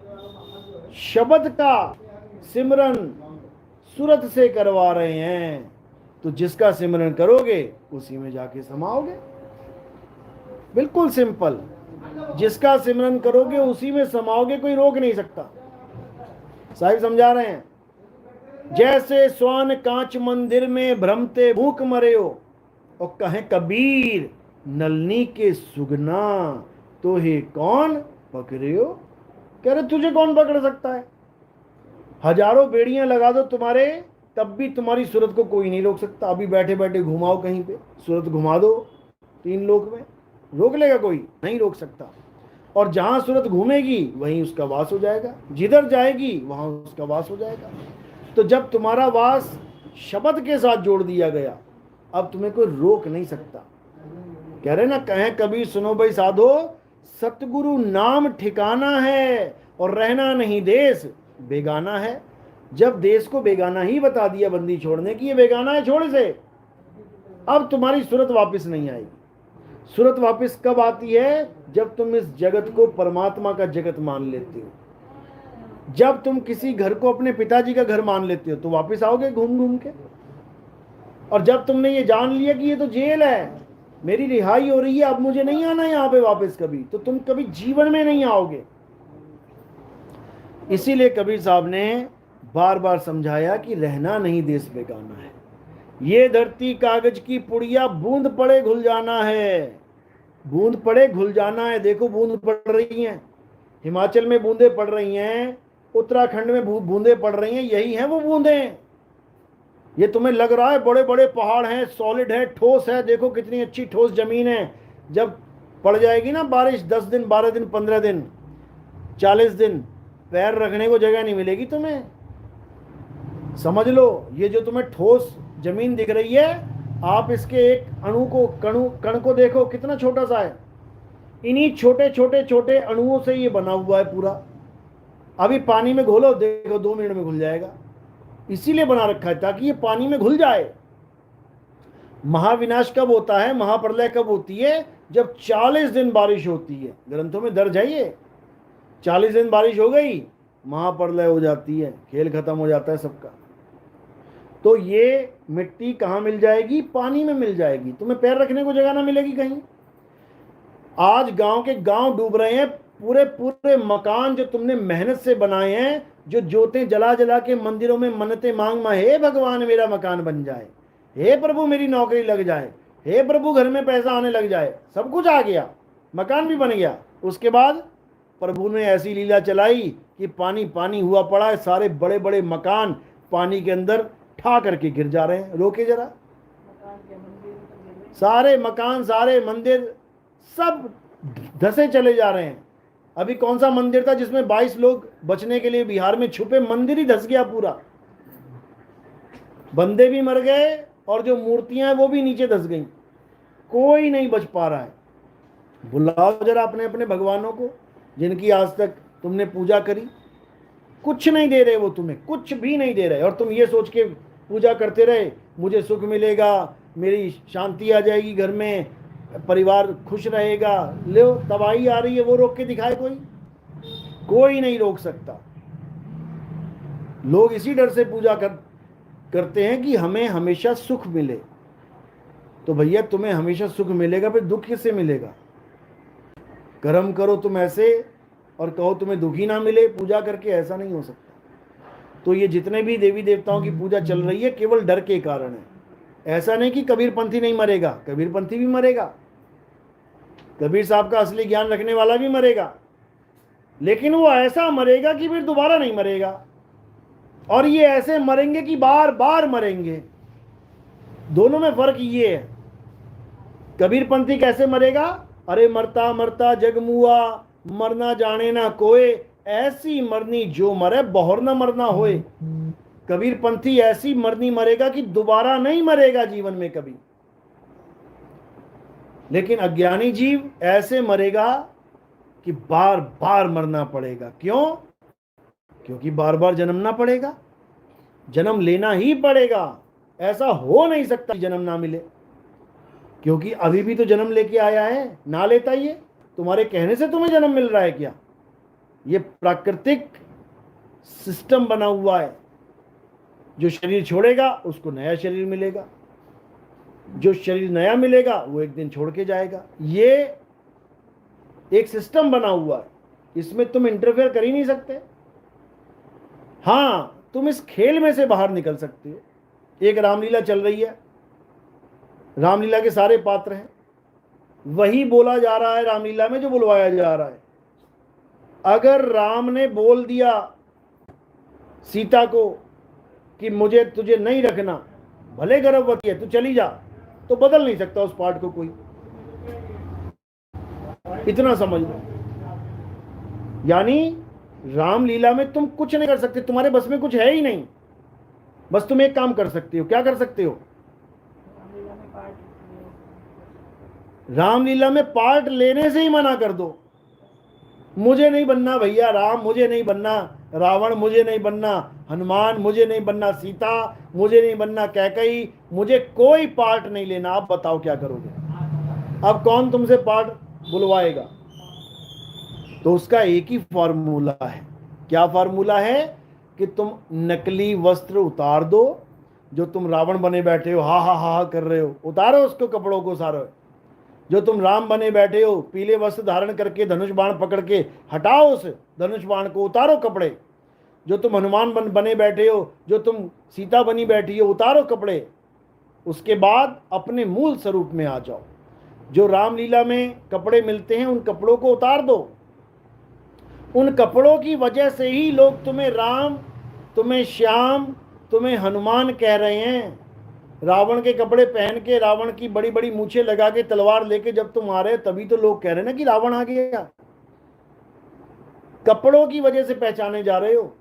शब्द का सिमरन सुरत से करवा रहे हैं। तो जिसका सिमरन करोगे उसी में जाके समाओगे। बिल्कुल सिंपल, जिसका सिमरन करोगे उसी में समाओगे, कोई रोक नहीं सकता। साहिब समझा रहे हैं, जैसे स्वान कांच मंदिर में भ्रमते भूख मरे हो, और कहें कबीर नलनी के सुगना तो हे कौन पकड़े हो। कह रहे तुझे कौन पकड़ सकता है? हजारों बेड़ियां लगा दो तुम्हारे, तब भी तुम्हारी सूरत को कोई नहीं रोक सकता। अभी बैठे बैठे घुमाओ कहीं पे, सूरत घुमा दो 3 लोक में, रोक लेगा कोई? नहीं रोक सकता। और जहां सूरत घूमेगी वहीं उसका वास हो जाएगा, जिधर जाएगी वहां उसका वास हो जाएगा। तो जब तुम्हारा वास शब्द के साथ जोड़ दिया गया, अब तुम्हें कोई रोक नहीं सकता। कह रहे ना, कहें कबीर सुनो भाई साधो, सतगुरु नाम ठिकाना है और रहना नहीं देश बेगाना है। जब देश को बेगाना ही बता दिया बंदी छोड़ने की, ये बेगाना है छोड़ से, अब तुम्हारी सूरत वापस नहीं आएगी। सूरत वापस कब आती है? जब तुम इस जगत को परमात्मा का जगत मान लेते हो, जब तुम किसी घर को अपने पिताजी का घर मान लेते हो, तो वापस आओगे घूम घूम के। और जब तुमने ये जान लिया कि ये तो जेल है, मेरी रिहाई हो रही है, अब मुझे नहीं आना यहाँ पे वापस कभी, तो तुम कभी जीवन में नहीं आओगे। इसीलिए कबीर साहब ने बार बार समझाया कि रहना नहीं देश बेगाना है, ये धरती कागज की पुड़िया, बूंद पड़े घुल जाना है, बूंद पड़े घुल जाना है। देखो बूंद पड़ रही हैं, हिमाचल में बूंदे पड़ रही हैं, उत्तराखंड में बूंदे पड़ रही हैं, यही हैं वो बूंदें। ये तुम्हें लग रहा है बड़े बड़े पहाड़ हैं, सॉलिड है, ठोस है, देखो कितनी अच्छी ठोस जमीन है। जब पड़ जाएगी ना बारिश, 10 दिन 12 दिन 15 दिन 40 दिन, पैर रखने को जगह नहीं मिलेगी तुम्हें। समझ लो, ये जो तुम्हें ठोस जमीन दिख रही है, आप इसके एक अणु को, कण को देखो कितना छोटा सा है। इन्हीं छोटे छोटे छोटे अणुओं से ये बना हुआ है पूरा। अभी पानी में घोलो, देखो 2 मिनट में घुल जाएगा। इसीलिए बना रखा है ताकि ये पानी में घुल जाए। महाविनाश कब होता है, महाप्रलय कब होती है? जब 40 दिन बारिश होती है। ग्रंथों में दर्ज है ये, 40 दिन बारिश हो गई, महाप्रलय हो जाती है, खेल खत्म हो जाता है सबका। तो ये मिट्टी कहाँ मिल जाएगी? पानी में मिल जाएगी, तुम्हें पैर रखने को जगह ना मिलेगी कहीं। आज गांव के गांव डूब रहे हैं, पूरे पूरे मकान जो तुमने मेहनत से बनाए हैं, जो जोतें जला जला के मंदिरों में मन्नतें मांग मांग, हे भगवान मेरा मकान बन जाए, हे प्रभु मेरी नौकरी लग जाए, हे प्रभु घर में पैसा आने लग जाए, सब कुछ आ गया, मकान भी बन गया। उसके बाद प्रभु ने ऐसी लीला चलाई कि पानी पानी हुआ पड़ा है, सारे बड़े बड़े मकान पानी के अंदर ठा करके गिर जा रहे हैं। रोके जरा, सारे मकान सारे मंदिर सब धसे चले जा रहे हैं। अभी कौन सा मंदिर था जिसमें 22 लोग बचने के लिए बिहार में छुपे, मंदिर ही धस गया पूरा, बंदे भी मर गए और जो मूर्तियां हैं वो भी नीचे धस गई, कोई नहीं बच पा रहा है। बुलाओ जरा अपने अपने भगवानों को जिनकी आज तक तुमने पूजा करी, कुछ नहीं दे रहे वो तुम्हें, कुछ भी नहीं दे रहे, और तुम ये सोच के पूजा करते रहे मुझे सुख मिलेगा, मेरी शांति आ जाएगी घर में, परिवार खुश रहेगा। लो तबाही आ रही है, वो रोक के दिखाए कोई? कोई नहीं रोक सकता। लोग इसी डर से पूजा करते हैं कि हमें हमेशा सुख मिले। तो भैया तुम्हें हमेशा सुख मिलेगा, फिर दुख किससे मिलेगा? कर्म करो तुम ऐसे और कहो तुम्हें दुखी ना मिले पूजा करके, ऐसा नहीं हो सकता। तो ये जितने भी देवी देवताओं की पूजा चल रही है केवल डर के कारण है। ऐसा नहीं कि कबीरपंथी नहीं मरेगा, कबीरपंथी भी मरेगा, कबीर साहब का असली ज्ञान रखने वाला भी मरेगा, लेकिन वो ऐसा मरेगा कि फिर दोबारा नहीं मरेगा। और ये ऐसे मरेंगे कि बार बार मरेंगे। दोनों में फर्क ये है। कबीरपंथी कैसे मरेगा? अरे मरता मरता जग मुआ, मरना जाने ना कोई, ऐसी मरनी जो मरे बहुर न मरना होए। कबीरपंथी ऐसी मरनी मरेगा कि दोबारा नहीं मरेगा जीवन में कभी। लेकिन अज्ञानी जीव ऐसे मरेगा कि बार बार मरना पड़ेगा। क्यों? क्योंकि बार बार जन्मना पड़ेगा, जन्म लेना ही पड़ेगा। ऐसा हो नहीं सकता जन्म ना मिले, क्योंकि अभी भी तो जन्म लेके आया है। ना लेता ये तुम्हारे कहने से तुम्हें जन्म मिल रहा है क्या? ये प्राकृतिक सिस्टम बना हुआ है। जो शरीर छोड़ेगा उसको नया शरीर मिलेगा, जो शरीर नया मिलेगा वो एक दिन छोड़ के जाएगा। ये एक सिस्टम बना हुआ है, इसमें तुम इंटरफेयर कर ही नहीं सकते। हाँ, तुम इस खेल में से बाहर निकल सकते हो। एक रामलीला चल रही है, रामलीला के सारे पात्र हैं, वही बोला जा रहा है रामलीला में जो बुलवाया जा रहा है। अगर राम ने बोल दिया सीता को कि मुझे तुझे नहीं रखना, भले गर्भवती है तू चली जा, तो बदल नहीं सकता उस पार्ट को कोई। इतना समझ लो। यानी रामलीला में तुम कुछ नहीं कर सकते, तुम्हारे बस में कुछ है ही नहीं। बस तुम एक काम कर सकते हो। क्या कर सकते हो? रामलीला में पार्ट लेने से ही मना कर दो। मुझे नहीं बनना भैया राम, मुझे नहीं बनना रावण, मुझे नहीं बनना हनुमान, मुझे नहीं बनना सीता, मुझे नहीं बनना कैकई, मुझे कोई पार्ट नहीं लेना। आप बताओ क्या करोगे? अब कौन तुमसे पार्ट बुलवाएगा? तो उसका एक ही फॉर्मूला है। क्या फॉर्मूला है? कि तुम नकली वस्त्र उतार दो। जो तुम रावण बने बैठे हो, हा हा हा कर रहे हो, उतारो उसको, कपड़ों को सारे। जो तुम राम बने बैठे हो, पीले वस्त्र धारण करके धनुष बाण पकड़ के, हटाओ उस धनुष बाण को, उतारो कपड़े। जो तुम हनुमान बने बैठे हो, जो तुम सीता बनी बैठी हो, उतारो कपड़े। उसके बाद अपने मूल स्वरूप में आ जाओ। जो रामलीला में कपड़े मिलते हैं उन कपड़ों को उतार दो। उन कपड़ों की वजह से ही लोग तुम्हें राम, तुम्हें श्याम, तुम्हें हनुमान कह रहे हैं। रावण के कपड़े पहन के, रावण की बड़ी बड़ी मूछें लगा के, तलवार लेके जब तुम आ रहे तभी तो लोग कह रहे हैं ना कि रावण आ गया। कपड़ों की वजह से पहचाने जा रहे हो।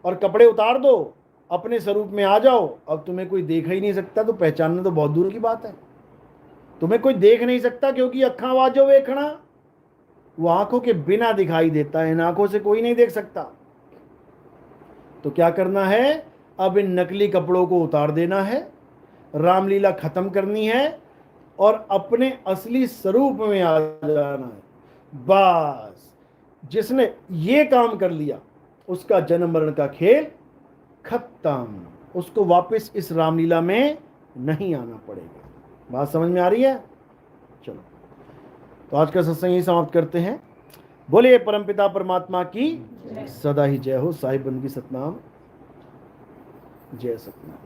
और कपड़े उतार दो, अपने स्वरूप में आ जाओ। अब तुम्हें कोई देख ही नहीं सकता, तो पहचानना तो बहुत दूर की बात है। तुम्हें कोई देख नहीं सकता क्योंकि अखा वाजो वेखना, वो आंखों के बिना दिखाई देता है। इन आंखों से कोई नहीं देख सकता। तो क्या करना है? अब इन नकली कपड़ों को उतार देना है, रामलीला खत्म करनी है और अपने असली स्वरूप में आ जाना है। बस जिसने ये काम कर लिया उसका जन्म मरण का खेल खत्म। उसको वापस इस रामलीला में नहीं आना पड़ेगा। बात समझ में आ रही है? चलो, तो आज का सत्संग यही समाप्त करते हैं। बोलिए परमपिता परमात्मा की सदा ही जय हो। साहिब बंदगी सतनाम, जय सतनाम।